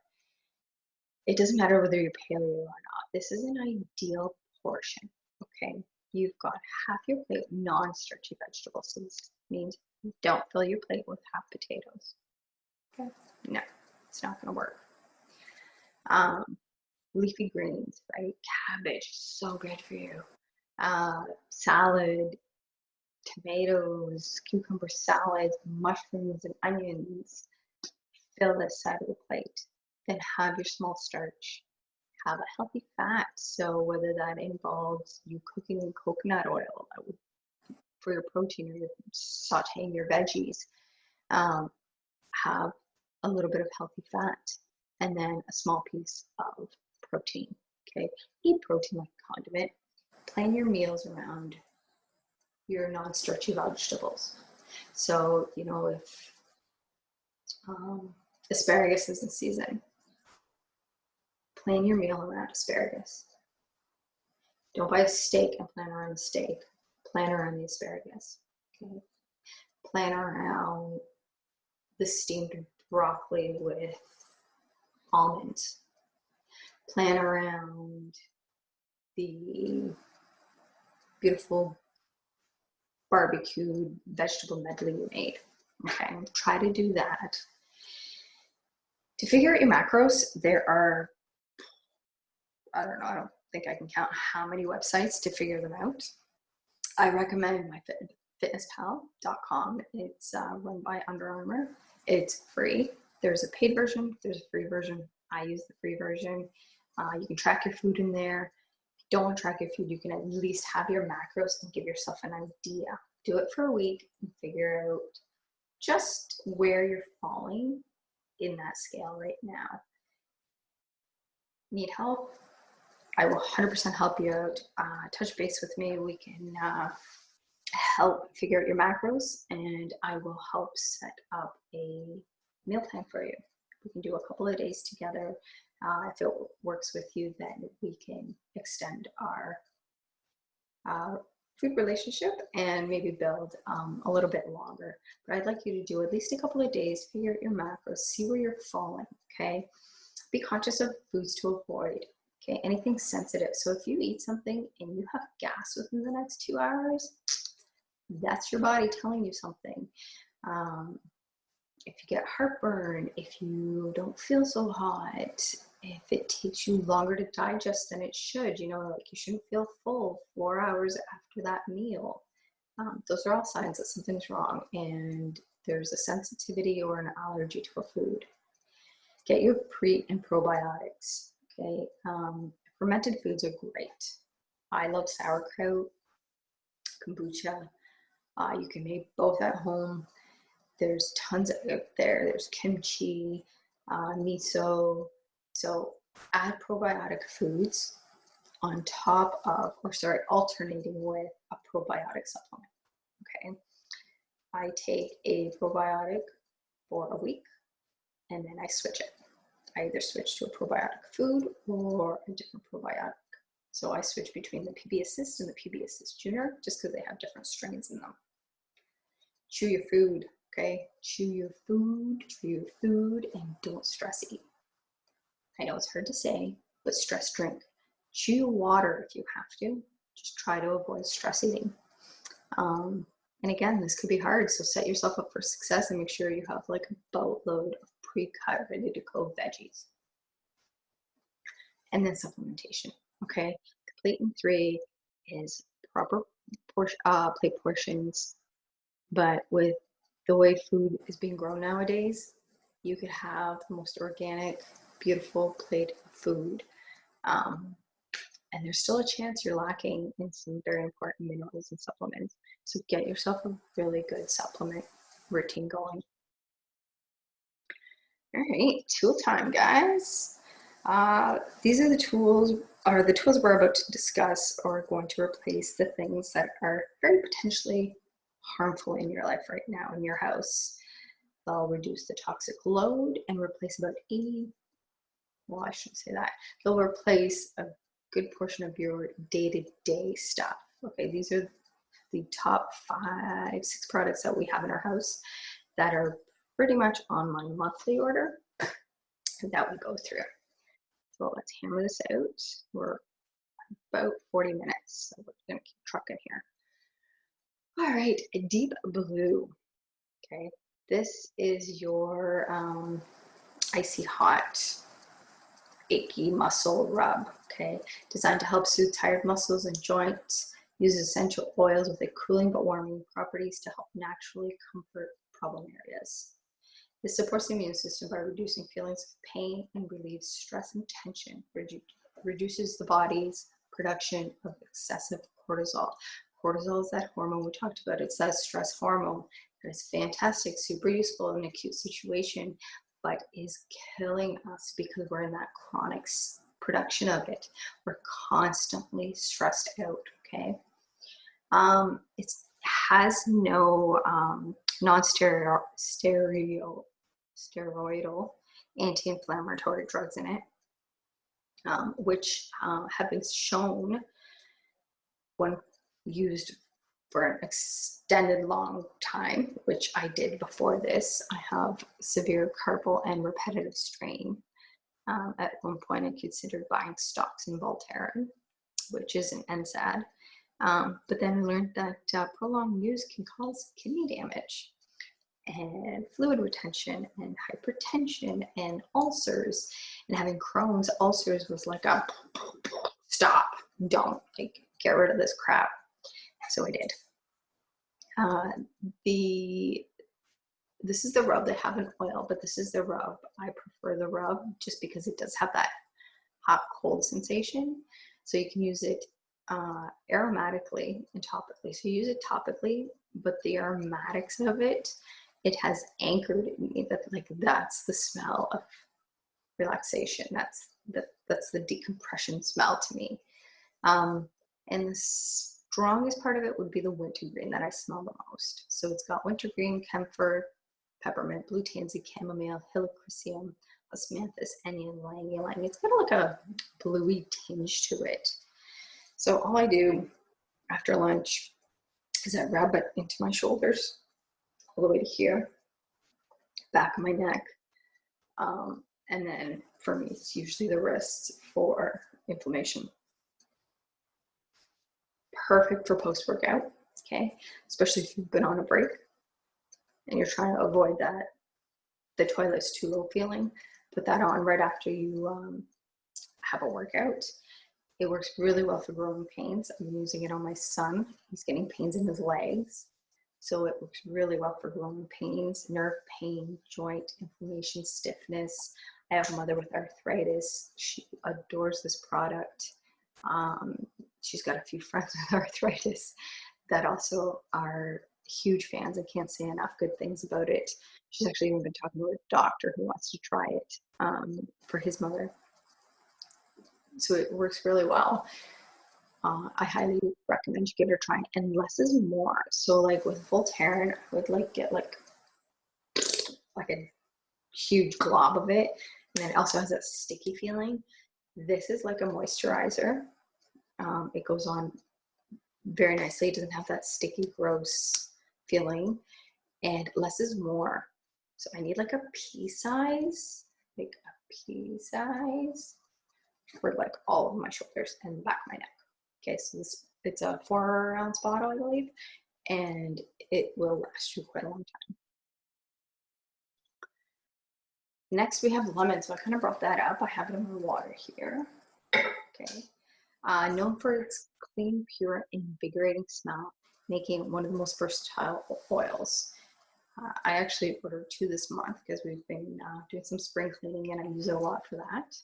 it doesn't matter whether you're paleo or not. This is an ideal portion, okay? You've got half your plate non-starchy vegetables. So this means don't fill your plate with half potatoes. Okay? No, it's not gonna work. Leafy greens, right? Cabbage, so good for you. Salad, tomatoes, cucumber salads, mushrooms, and onions. Fill this side of the plate. Then have your small starch. Have a healthy fat. So whether that involves you cooking in coconut oil for your protein, or you're sauteing your veggies, have a little bit of healthy fat, and then a small piece of protein. Okay, eat protein like a condiment. Plan your meals around your non-starchy vegetables. So, you know, if asparagus is in season, plan your meal around asparagus. Don't buy a steak and plan around the steak. Plan around the asparagus. Okay. Plan around the steamed broccoli with almonds. Plan around the beautiful barbecued vegetable medley you made. Okay, try to do that. To figure out your macros, there are, I don't think I can count how many websites to figure them out. I recommend myfitnesspal.com. It's run by Under Armour. It's free. There's a paid version, there's a free version. I use the free version. You can track your food in there. If you don't want to track your food, you can at least have your macros and give yourself an idea. Do it for a week and figure out just where you're falling in that scale right now. Need help? I will 100% help you out. Touch base with me. We can help figure out your macros, and I will help set up a meal plan for you. We can do a couple of days together. If it works with you, then we can extend our food relationship and maybe build a little bit longer. But I'd like you to do at least a couple of days, figure out your macros, see where you're falling, okay? Be conscious of foods to avoid, okay? Anything sensitive. So if you eat something and you have gas within the next 2 hours, that's your body telling you something. If you get heartburn, if you don't feel so hot, if it takes you longer to digest than it should, you know, like you shouldn't feel full 4 hours after that meal. Those are all signs that something's wrong and there's a sensitivity or an allergy to a food. Get your pre and probiotics, okay? Fermented foods are great. I love sauerkraut, kombucha. You can make both at home. There's tons of it there. There's kimchi, miso. So add probiotic foods on top of, alternating with a probiotic supplement, okay? I take a probiotic for a week and then I switch it. I either switch to a probiotic food or a different probiotic. So I switch between the PB Assist and the PB Assist Junior just because they have different strains in them. Chew your food, okay? Chew your food, and don't stress eat. I know it's hard to say, but stress drink. Chew your water if you have to. Just try to avoid stress eating. And again, this could be hard, so set yourself up for success and make sure you have like a boatload of pre-cut, ready to go veggies. and then supplementation. Okay, complete in 3 is proper plate portions, but with the way food is being grown nowadays, you could have the most organic, beautiful plate of food. Um, and there's still a chance you're lacking in some very important minerals and supplements. So get yourself a really good supplement routine going. All right, tool time, guys. These are the tools, we're about to discuss are going to replace the things that are very potentially harmful in your life right now in your house. They'll reduce the toxic load and replace about 80, well, I shouldn't say that. They'll replace a good portion of your day-to-day stuff. Okay, these are the top 5, 6 products that we have in our house that are pretty much on my monthly order that we go through. So let's hammer this out. We're about 40 minutes, so we're gonna keep trucking here. All right, Deep Blue. Okay, this is your icy hot, achy muscle rub. Okay, designed to help soothe tired muscles and joints. Uses essential oils with a cooling but warming properties to help naturally comfort problem areas. This supports the immune system by reducing feelings of pain and relieves stress and tension. Reduces the body's production of excessive cortisol. Cortisol is that hormone we talked about. It's that stress hormone. It's fantastic, super useful in an acute situation, but is killing us because we're in that chronic production of it. We're constantly stressed out, okay? It has no non-steroidal anti-inflammatory drugs in it, which have been shown when used for an extended long time, which I did before this. I have severe carpal and repetitive strain. At one point, I considered buying stocks in Voltaren, which is an NSAID. But then I learned that prolonged use can cause kidney damage and fluid retention and hypertension and ulcers. And having Crohn's ulcers was like a stop, don't, like, get rid of this crap. So I did. This is the rub. They have an oil, but this is the rub. I prefer the rub just because it does have that hot cold sensation. So you can use it aromatically and topically. So you use it topically, but the aromatics of it, it has anchored in me that, like, that's the smell of relaxation. That's the decompression smell to me. And the strongest part of it would be the wintergreen that I smell the most. So it's got wintergreen, camphor, peppermint, blue tansy, chamomile, helichrysum, osmanthus, onion, ylang ylang. It's got like a bluey tinge to it. So all I do after lunch is I rub it into my shoulders, all the way to here, back of my neck. And then for me, it's usually the wrists for inflammation. Perfect for post-workout, okay? Especially if you've been on a break and you're trying to avoid that, the toilet's too low feeling. Put that on right after you have a workout. It works really well for growing pains. I'm using it on my son. He's getting pains in his legs. So it works really well for growing pains, nerve pain, joint inflammation, stiffness. I have a mother with arthritis. She adores this product. She's got a few friends with arthritis that also are huge fans. I can't say enough good things about it. She's actually even been talking to a doctor who wants to try it for his mother. So it works really well. I highly recommend you give it a try, and less is more. So like with Voltaren, I would like get like a huge glob of it, and then it also has that sticky feeling. This is like a moisturizer. It goes on very nicely. It doesn't have that sticky, gross feeling, and less is more. So I need like a pea size, for like all of my shoulders and the back of my neck. Okay, so it's a 4-ounce bottle, I believe, and it will last you quite a long time. Next, we have lemon. So I kind of brought that up. I have it in my water here. Okay. Known for its clean, pure, invigorating smell, making it one of the most versatile oils. I actually ordered 2 this month because we've been doing some spring cleaning and I use it a lot for that.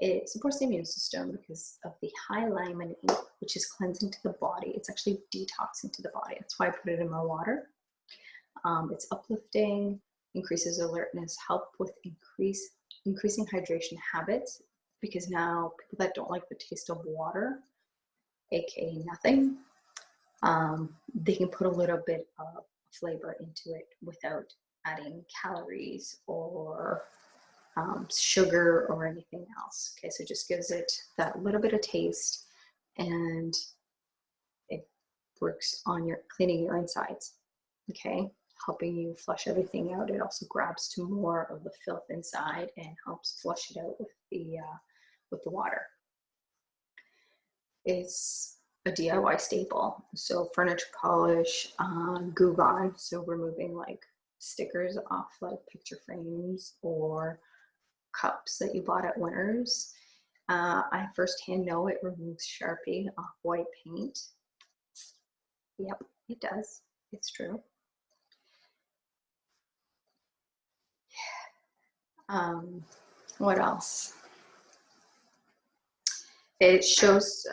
It supports the immune system because of the high limonene, which is cleansing to the body. It's actually detoxing to the body. That's why I put it in my water. It's uplifting, increases alertness, help with increasing hydration habits, because now people that don't like the taste of water, aka nothing, they can put a little bit of flavor into it without adding calories or sugar or anything else. Okay, so it just gives it that little bit of taste, and it works on your cleaning your insides. Okay, helping you flush everything out. It also grabs to more of the filth inside and helps flush it out with the water. It's a DIY staple. So furniture polish, Goo Gone, so removing like stickers off like picture frames or cups that you bought at Winners. I firsthand know it removes Sharpie off white paint. Yep, it does. It's true. What else? It shows,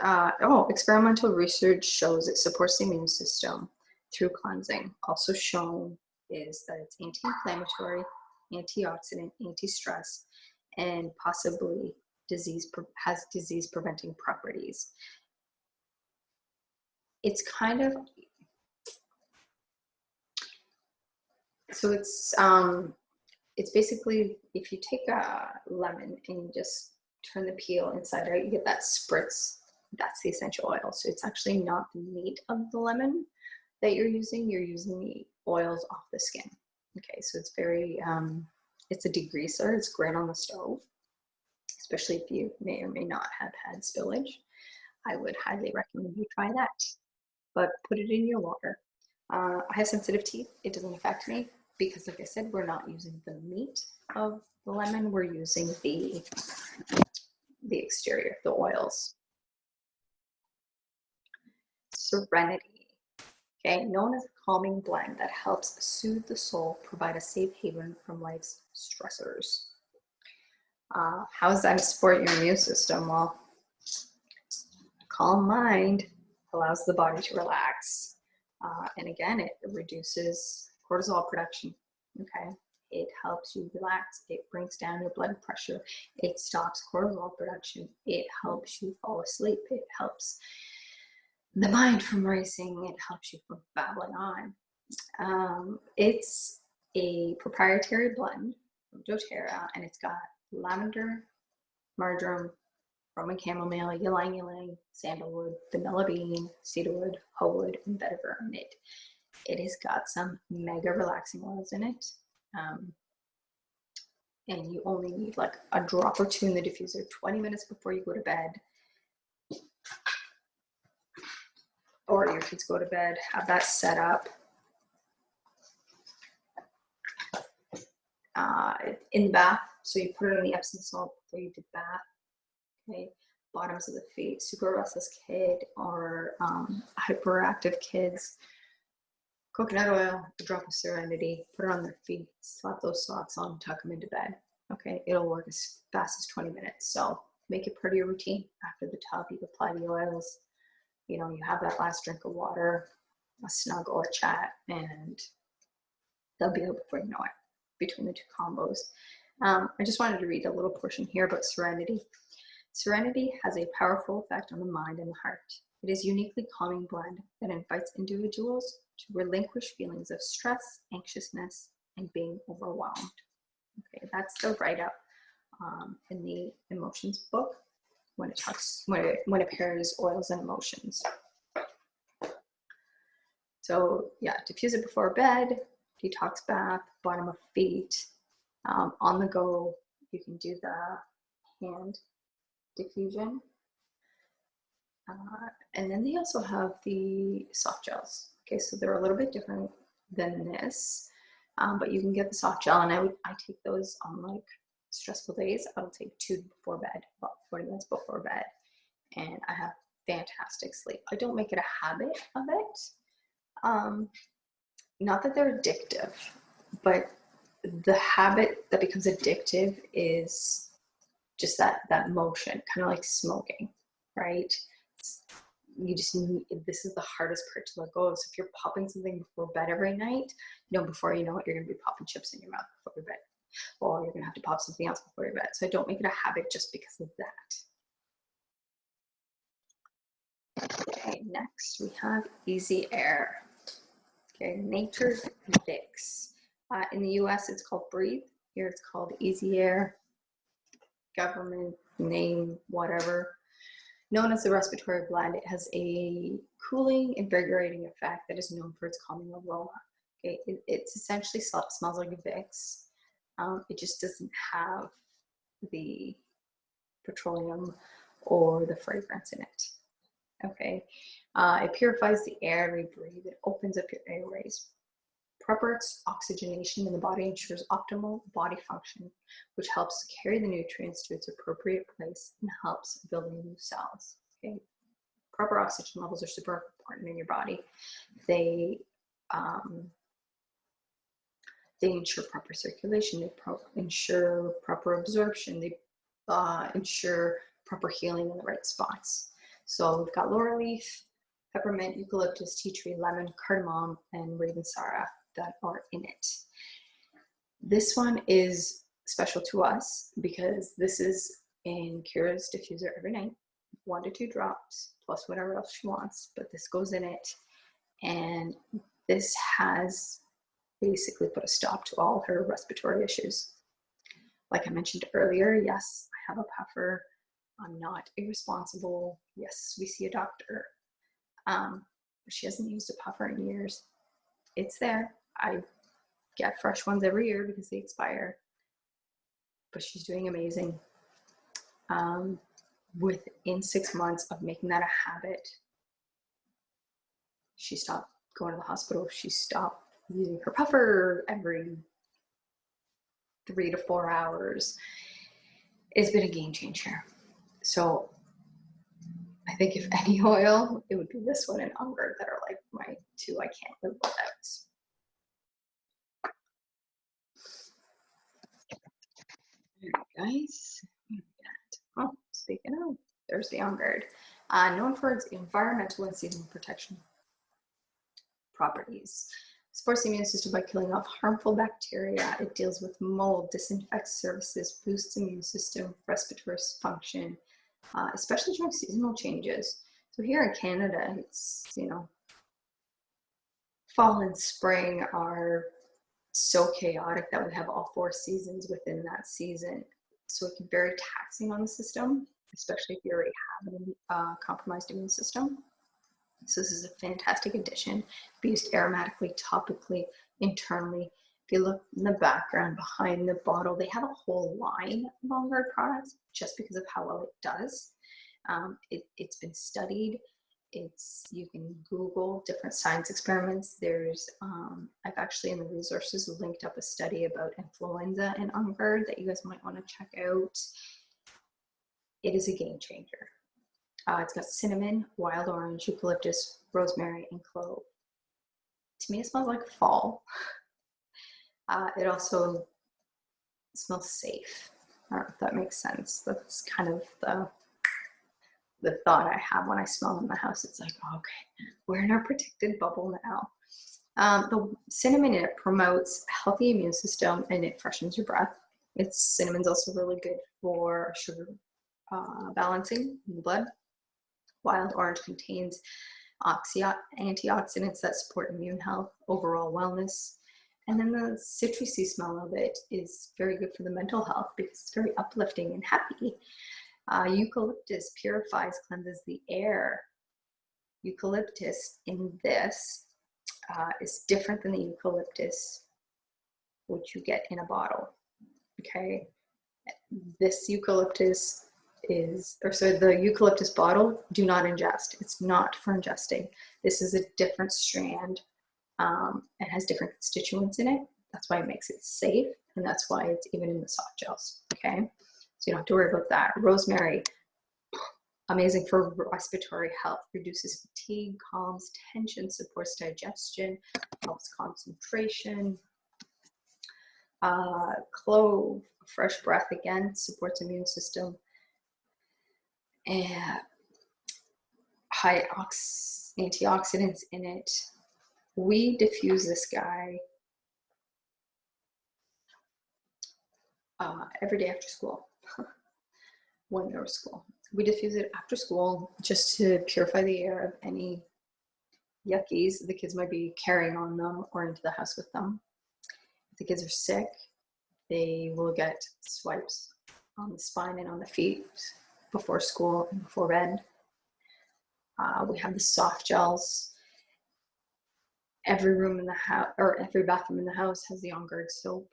experimental research shows it supports the immune system through cleansing. Also shown is that it's anti-inflammatory, antioxidant, anti-stress, and possibly has disease preventing properties. It's kind of, so it's basically, if you take a lemon and you just turn the peel inside out, you get that spritz. That's the essential oil. So it's actually not the meat of the lemon that you're using the oils off the skin. Okay, so it's very, it's a degreaser. It's great on the stove, especially if you may or may not have had spillage. I would highly recommend you try that, but put it in your water. I have sensitive teeth. It doesn't affect me because, like I said, we're not using the meat of the lemon. We're using the exterior, the oils. Serenity, okay, known as a calming blend that helps soothe the soul, provide a safe haven from life's stressors. How does that support your immune system? Well, calm mind allows the body to relax. And again, it reduces cortisol production, okay? It helps you relax. It brings down your blood pressure. It stops cortisol production. It helps you fall asleep. It helps the mind from racing. It helps you from babbling on. It's a proprietary blend from doTERRA, and it's got lavender, marjoram, Roman chamomile, ylang ylang, sandalwood, vanilla bean, cedarwood, hoe wood, and vetiver in it. It has got some mega relaxing oils in it. And you only need like a drop or 2 in the diffuser 20 minutes before you go to bed. Or your kids go to bed, have that set up. In the bath, so you put it on the Epsom salt before you do the bath. Okay, bottoms of the feet, super restless kid or hyperactive kids. Coconut oil, a drop of Serenity, put it on their feet, slap those socks on, tuck them into bed. Okay, it'll work as fast as 20 minutes. So make it part of your routine. After the tub, you apply the oils. You know, you have that last drink of water, a snuggle, a chat, and they'll be out before you know it between the 2 combos. I just wanted to read a little portion here about Serenity. Serenity has a powerful effect on the mind and the heart. It is a uniquely calming blend that invites individuals to relinquish feelings of stress, anxiousness, and being overwhelmed. Okay, that's the write-up in the emotions book when it pairs oils and emotions. So yeah, diffuse it before bed, detox bath, bottom of feet, on the go. You can do the hand diffusion. And then they also have the soft gels. Okay, so they're a little bit different than this, but you can get the soft gel, and I take those on like stressful days. I'll take 2 before bed, about 40 minutes before bed, and I have fantastic sleep. I don't make it a habit of it. Not that they're addictive, but the habit that becomes addictive is just that motion, kind of like smoking, right? You just need, this is the hardest part to let go of. So if you're popping something before bed every night, before you know it, you're going to be popping chips in your mouth before your bed, or you're going to have to pop something else before your bed. So I don't make it a habit just because of that. Okay, next we have Easy Air. Okay, Nature's Vicks. In the US, it's called Breathe. Here it's called Easy Air. Government name, whatever. Known as the respiratory blend, it has a cooling, invigorating effect that is known for its calming aroma. Okay, it's essentially smells like a Vicks. It just doesn't have the petroleum or the fragrance in it. Okay, it purifies the air we breathe. It opens up your airways. Proper oxygenation in the body ensures optimal body function, which helps carry the nutrients to its appropriate place and helps building new cells. Okay, proper oxygen levels are super important in your body. They ensure proper circulation. They ensure proper absorption. They ensure proper healing in the right spots. So we've got laurel leaf, peppermint, eucalyptus, tea tree, lemon, cardamom, and ravensara that are in it. This one is special to us because this is in Kira's diffuser every night, 1 to 2 drops, plus whatever else she wants, but this goes in it. And this has basically put a stop to all her respiratory issues. Like I mentioned earlier, yes, I have a puffer. I'm not irresponsible. Yes, we see a doctor. She hasn't used a puffer in years. It's there. I get fresh ones every year because they expire. But she's doing amazing. Within 6 months of making that a habit, she stopped going to the hospital. She stopped using her puffer every 3 to 4 hours. It's been a game changer. So I think if any oil, it would be this one and On Guard that are like my 2 I can't live without. All right, guys. Oh, speaking of, there's the On Guard. Known for its environmental and seasonal protection properties. Supports the immune system by killing off harmful bacteria. It deals with mold, disinfects surfaces, boosts immune system, respiratory function, especially during seasonal changes. So here in Canada, it's, fall and spring are so chaotic that we have all 4 seasons within that season. So it can be very taxing on the system, especially if you already have a compromised immune system. So this is a fantastic addition. Be used aromatically, topically, internally. If you look in the background behind the bottle, they have a whole line of On Guard products just because of how well it does. It's been studied. You can Google different science experiments. There's, I've actually in the resources linked up a study about influenza and On Guard that you guys might want to check out. It is a game changer. It's got cinnamon, wild orange, eucalyptus, rosemary, and clove. To me, it smells like fall. It also smells safe. I don't know if that makes sense. That's kind of the thought I have when I smell in the house. It's like, okay, we're in our protected bubble now. The cinnamon in it promotes a healthy immune system and it freshens your breath. Cinnamon's also really good for sugar balancing in the blood. Wild orange contains antioxidants that support immune health, overall wellness. And then the citrusy smell of it is very good for the mental health because it's very uplifting and happy. Eucalyptus purifies, cleanses the air. Eucalyptus in this is different than the eucalyptus which you get in a bottle. Okay, this eucalyptus the eucalyptus bottle, do not ingest. It's not for ingesting. This is a different strand. It has different constituents in it. That's why it makes it safe, and that's why it's even in the soft gels. Okay, so you don't have to worry about that. Rosemary, Amazing for respiratory health, reduces fatigue, calms tension, supports digestion, helps concentration. Clove, fresh breath, again, supports immune system. And high antioxidants in it. We diffuse this guy every day after school. When there was school, we diffuse it after school just to purify the air of any yuckies the kids might be carrying on them or into the house with them. If the kids are sick, they will get swipes on the spine and on the feet before school and before bed. We have the soft gels. Every room in the house, or every bathroom in the house, has the On Guard soap.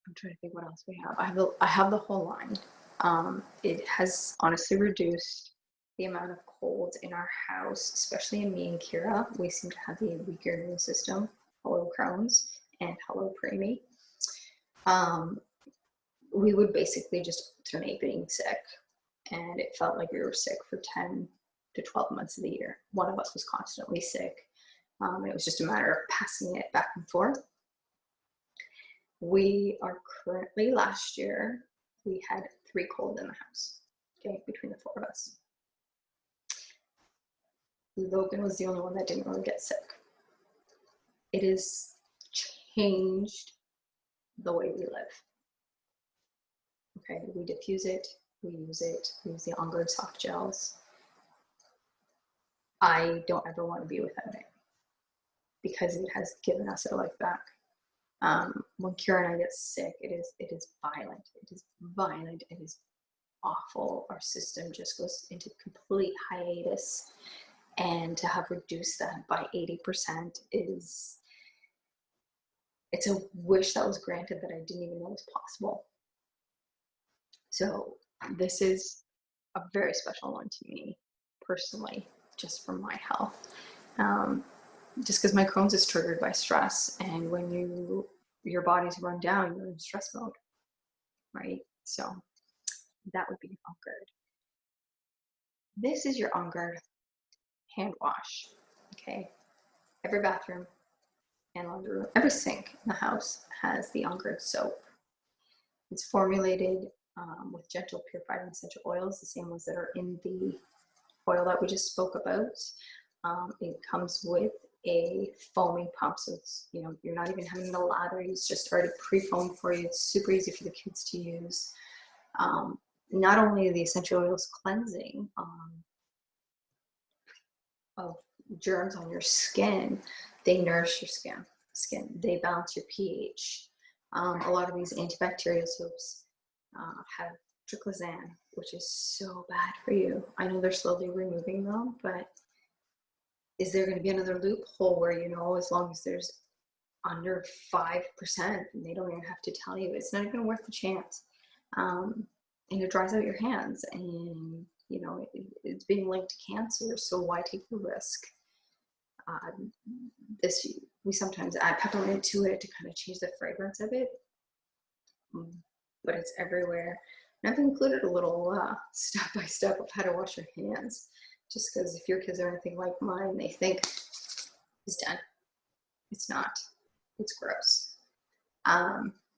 I'm trying to think what else we have. I have the whole line. It has honestly reduced the amount of colds in our house, especially in me and Kira. We seem to have the weaker immune system. Hello Crohn's and hello preemie. We would basically just alternate being sick, and it felt like we were sick for 10 to 12 months of the year. One of us was constantly sick. It was just a matter of passing it back and forth. We are currently, last year, we had 3 colds in the house, okay, between the 4 of us. Logan was the only one that didn't really get sick. It has changed the way we live. Okay, we diffuse it, we use the On Guard soft gels. I don't ever want to be without it because it has given us our life back. When Kira and I get sick, it is violent. It is violent. It is awful. Our system just goes into complete hiatus, and to have reduced that by 80% it's a wish that was granted that I didn't even know was possible. So this is a very special one to me personally, just for my health. Just because my Crohn's is triggered by stress, and when your body's run down, you're in stress mode, right? So that would be On Guard. This is your On Guard hand wash, okay? Every bathroom and laundry room, every sink in the house has the On Guard soap. It's formulated with gentle purified essential oils, the same ones that are in the oil that we just spoke about. It comes with a foaming pump, so it's, you're not even having the lather, it's just already pre-foamed for you. It's super easy for the kids to use. Not only the essential oils cleansing of germs on your skin, they nourish your skin. They balance your pH. A lot of these antibacterial soaps have triclosan, which is so bad for you. I know they're slowly removing them, but is there going to be another loophole where, as long as there's under 5%, and they don't even have to tell you, it's not even worth the chance. And it dries out your hands, and it's being linked to cancer, so why take the risk? We sometimes add peppermint to it to kind of change the fragrance of it, but it's everywhere. And I've included a little step-by-step of how to wash your hands, just because if your kids are anything like mine, they think it's done. It's not. It's gross.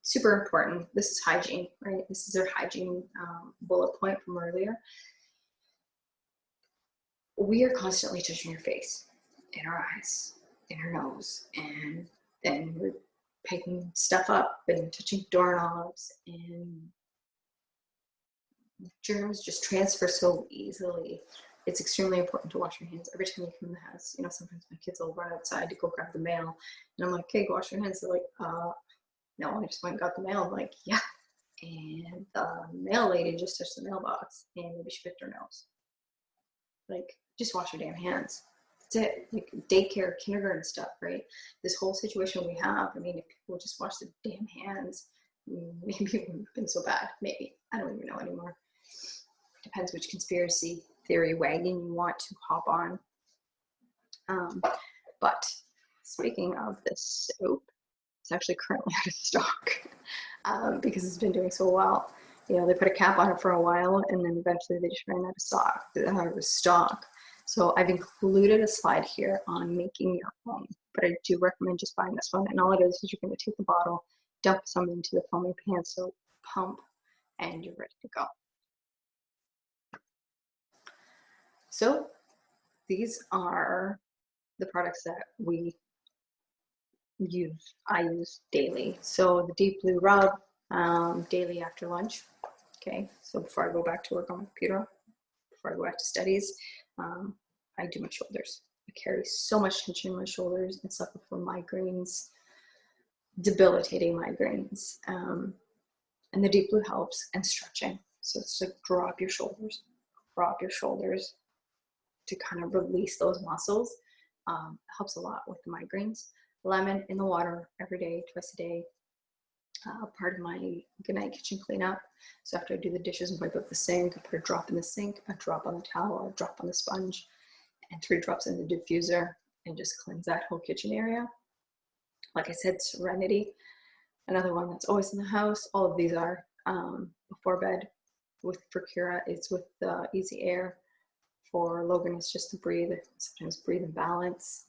Super important. This is hygiene, right? This is our hygiene bullet point from earlier. We are constantly touching your face, in our eyes, in our nose, and then we're picking stuff up and touching doorknobs, and germs just transfer so easily. It's extremely important to wash your hands every time you come in the house. Sometimes my kids will run outside to go grab the mail, and I'm like, okay, go wash your hands. They're like, no, I just went and got the mail. I'm like, yeah. And the mail lady just touched the mailbox, and maybe she picked her nose. Like, just wash your damn hands. That's it. Like daycare, kindergarten stuff, right? This whole situation we have, if people just wash their damn hands, maybe it wouldn't have been so bad. Maybe. I don't even know anymore. Depends which conspiracy theory wagon you want to hop on. But speaking of this soap, it's actually currently out of stock because it's been doing so well. You know, they put a cap on it for a while, and then eventually they just ran out of stock. So I've included a slide here on making your own, but I do recommend just buying this one. And all it is you're going to take the bottle, dump some into the foaming pan, so pump, and you're ready to go. So these are the products that I use daily. So the Deep Blue Rub, daily after lunch. Okay, so before I go back to work on my computer, before I go back to studies, I do my shoulders. I carry so much tension in my shoulders and suffer from migraines, debilitating migraines. And the Deep Blue helps, and stretching. So it's like drop your shoulders to kind of release those muscles. Helps a lot with the migraines. Lemon in the water every day, twice a day. Part of my goodnight kitchen cleanup. So after I do the dishes and wipe up the sink, I put a drop in the sink, a drop on the towel, a drop on the sponge, and 3 drops in the diffuser, and just cleanse that whole kitchen area. Like I said, Serenity, another one that's always in the house. All of these are before bed. For Kira, it's with Easy Air. For Logan, it's just to breathe. Sometimes breathe and balance.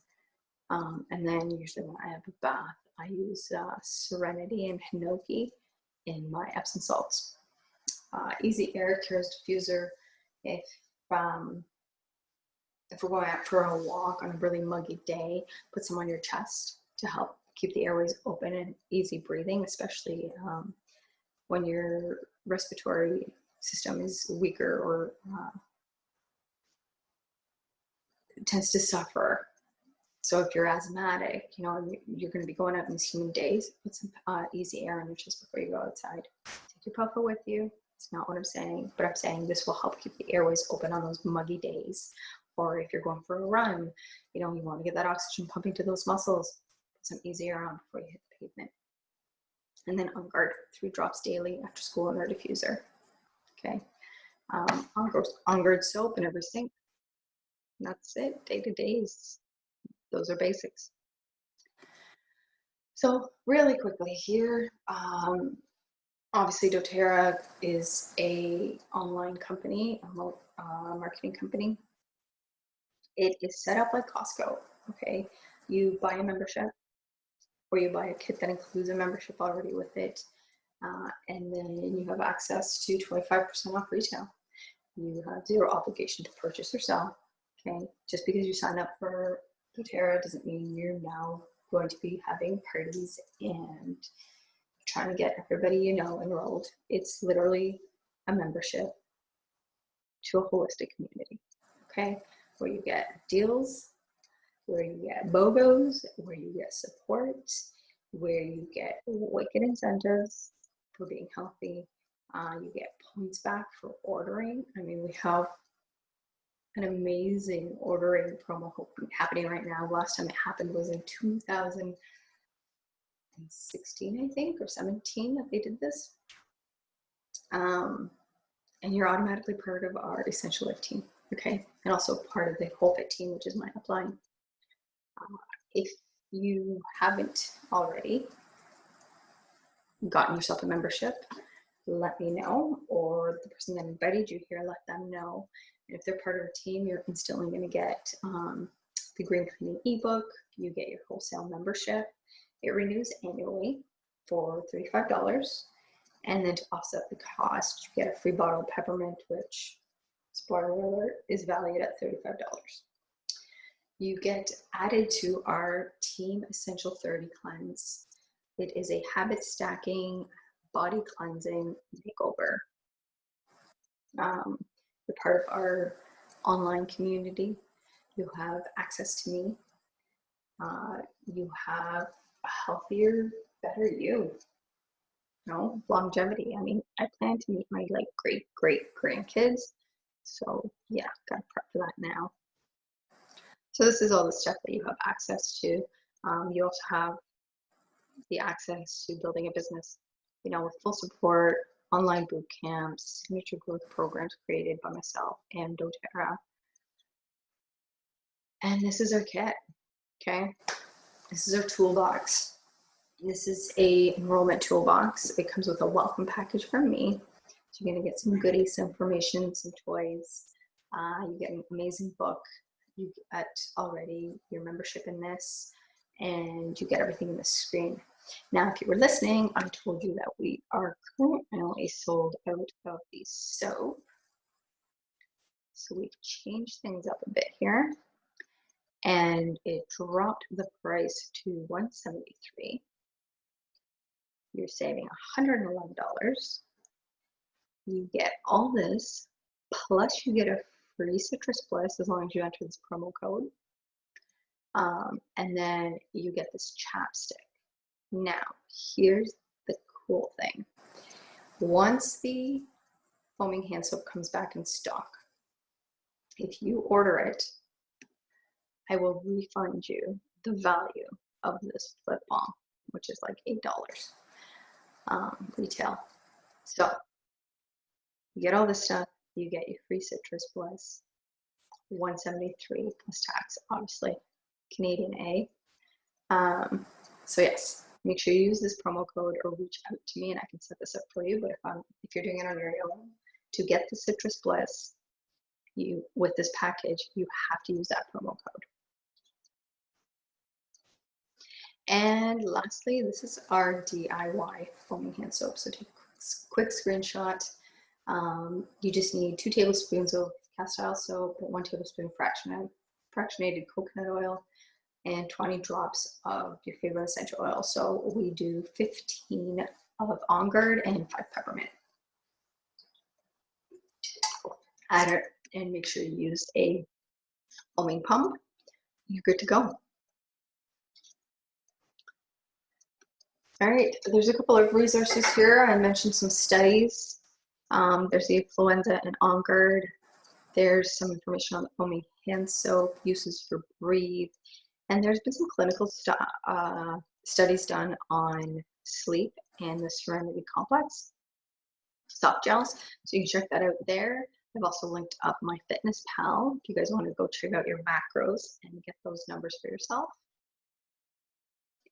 And then usually when I have a bath, I use Serenity and Hinoki in my Epsom salts. Easy Air Kira's diffuser. If we're going out for a walk on a really muggy day, put some on your chest to help keep the airways open and easy breathing, especially when your respiratory system is weaker or tends to suffer. So if you're asthmatic, you know, you're going to be going out in these humid days, put some Easy Air on your chest before you go outside. Take your puffer with you. It's not what I'm saying, but I'm saying this will help keep the airways open on those muggy days. Or if you're going for a run, you know, you want to get that oxygen pumping to those muscles, put some Easy Air on before you hit the pavement. And then On Guard, 3 drops daily after school in our diffuser. Okay. On Guard soap in every sink. And that's it, day to days. Those are basics. So really quickly here, obviously doTERRA is a online company, a marketing company. It is set up like Costco, okay? You buy a membership, or you buy a kit that includes a membership already with it, and then you have access to 25% off retail. You have 0 obligation to purchase or sell, okay? Just because you sign up for doTERRA doesn't mean you're now going to be having parties and trying to get everybody you know enrolled. It's literally a membership to a holistic community, okay? Where you get deals, where you get BOGOs, where you get support, where you get wicked incentives for being healthy. You get points back for ordering. I mean, we have an amazing ordering promo happening right now. Last time it happened was in 2016, I think, or 17 that they did this. And you're automatically part of our Essential Life team, okay? And also part of the Whole Fit team, which is my upline. If you haven't already gotten yourself a membership, let me know, or the person that invited you here, let them know. And if they're part of our team, you're instantly going to get the Green Cleaning ebook. You get your wholesale membership. It renews annually for $35. And then to offset the cost, you get a free bottle of peppermint, which, spoiler alert, is valued at $35. You get added to our Team Essential 30 cleanse. It is a habit stacking, body cleansing makeover. You're part of our online community. You have access to me. You have a healthier, better you. No, longevity. I mean, I plan to meet my great grandkids. So yeah, gotta prep for that now. So this is all the stuff that you have access to. You also have the access to building a business, you know, with full support, online boot camps, signature growth programs created by myself and doTERRA. And this is our kit, okay? This is our toolbox. This is a enrollment toolbox. It comes with a welcome package from me. So you're gonna get some goodies, some information, some toys. You get an amazing book. You get already your membership in this, and you get everything in the screen. Now, if you were listening, I told you that we are currently sold out of the soap. So we've changed things up a bit here, and it dropped the price to $173. You're saving $111. You get all this, plus you get a free Citrus Bliss as long as you enter this promo code. And then you get this chapstick. Now, here's the cool thing. Once the foaming hand soap comes back in stock, if you order it, I will refund you the value of this lip balm, which is like $8 retail. So you get all this stuff, you get your free Citrus Bliss, $173 plus tax, obviously Canadian A. So yes, make sure you use this promo code or reach out to me and I can set this up for you. But if you're doing it on your own, to get the Citrus Bliss, with this package, you have to use that promo code. And lastly, this is our DIY foaming hand soap. So take a quick screenshot. You just need 2 tablespoons of cast iron soap, 1 tablespoon fractionated coconut oil, and 20 drops of your favorite essential oil. So we do 15 of On Guard and 5 peppermint. Add it and make sure you use a foaming pump. You're good to go. All right, there's a couple of resources here. I mentioned some studies. There's the influenza and On Guard. There's some information on the foaming hand soap, uses for Breathe. And there's been some clinical studies done on sleep and the Serenity Complex soft gels. So you can check that out there. I've also linked up my Fitness Pal if you guys want to go check out your macros and get those numbers for yourself.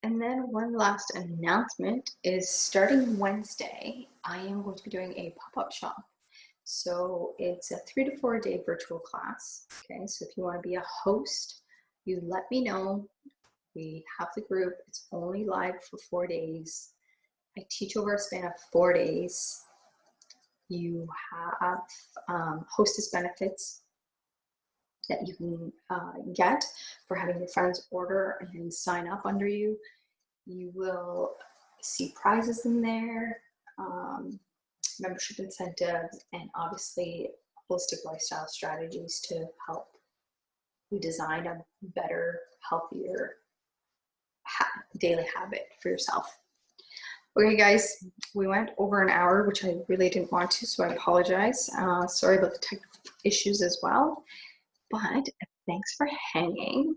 And then one last announcement is starting Wednesday, I am going to be doing a pop-up shop. So it's a 3 to 4 day virtual class. Okay, so if you want to be a host, you let me know. We have the group. It's only live for 4 days. I teach over a span of 4 days. You have hostess benefits that you can get for having your friends order and sign up under you. You will see prizes in there, membership incentives, and obviously holistic lifestyle strategies to help you design a better, healthier daily habit for yourself. Okay, guys, we went over an hour, which I really didn't want to, so I apologize. Sorry about the technical issues as well, but thanks for hanging.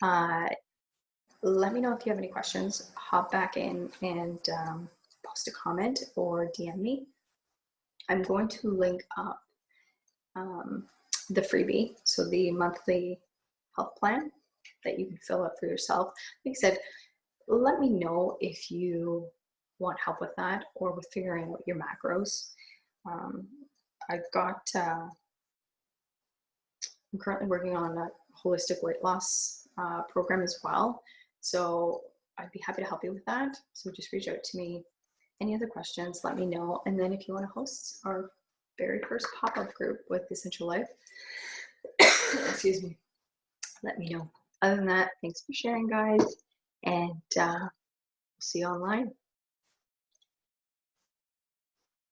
Let me know if you have any questions. Hop back in and post a comment or DM me. I'm going to link up the freebie, so the monthly health plan that you can fill out for yourself. Like I said, let me know if you want help with that or with figuring out your macros. I've got, I'm currently working on a holistic weight loss program as well. So I'd be happy to help you with that. So just reach out to me. Any other questions, let me know. And then if you want to host our very first pop-up group with Essential Life, excuse me, let me know. Other than that, thanks for sharing, guys. And we'll see you online.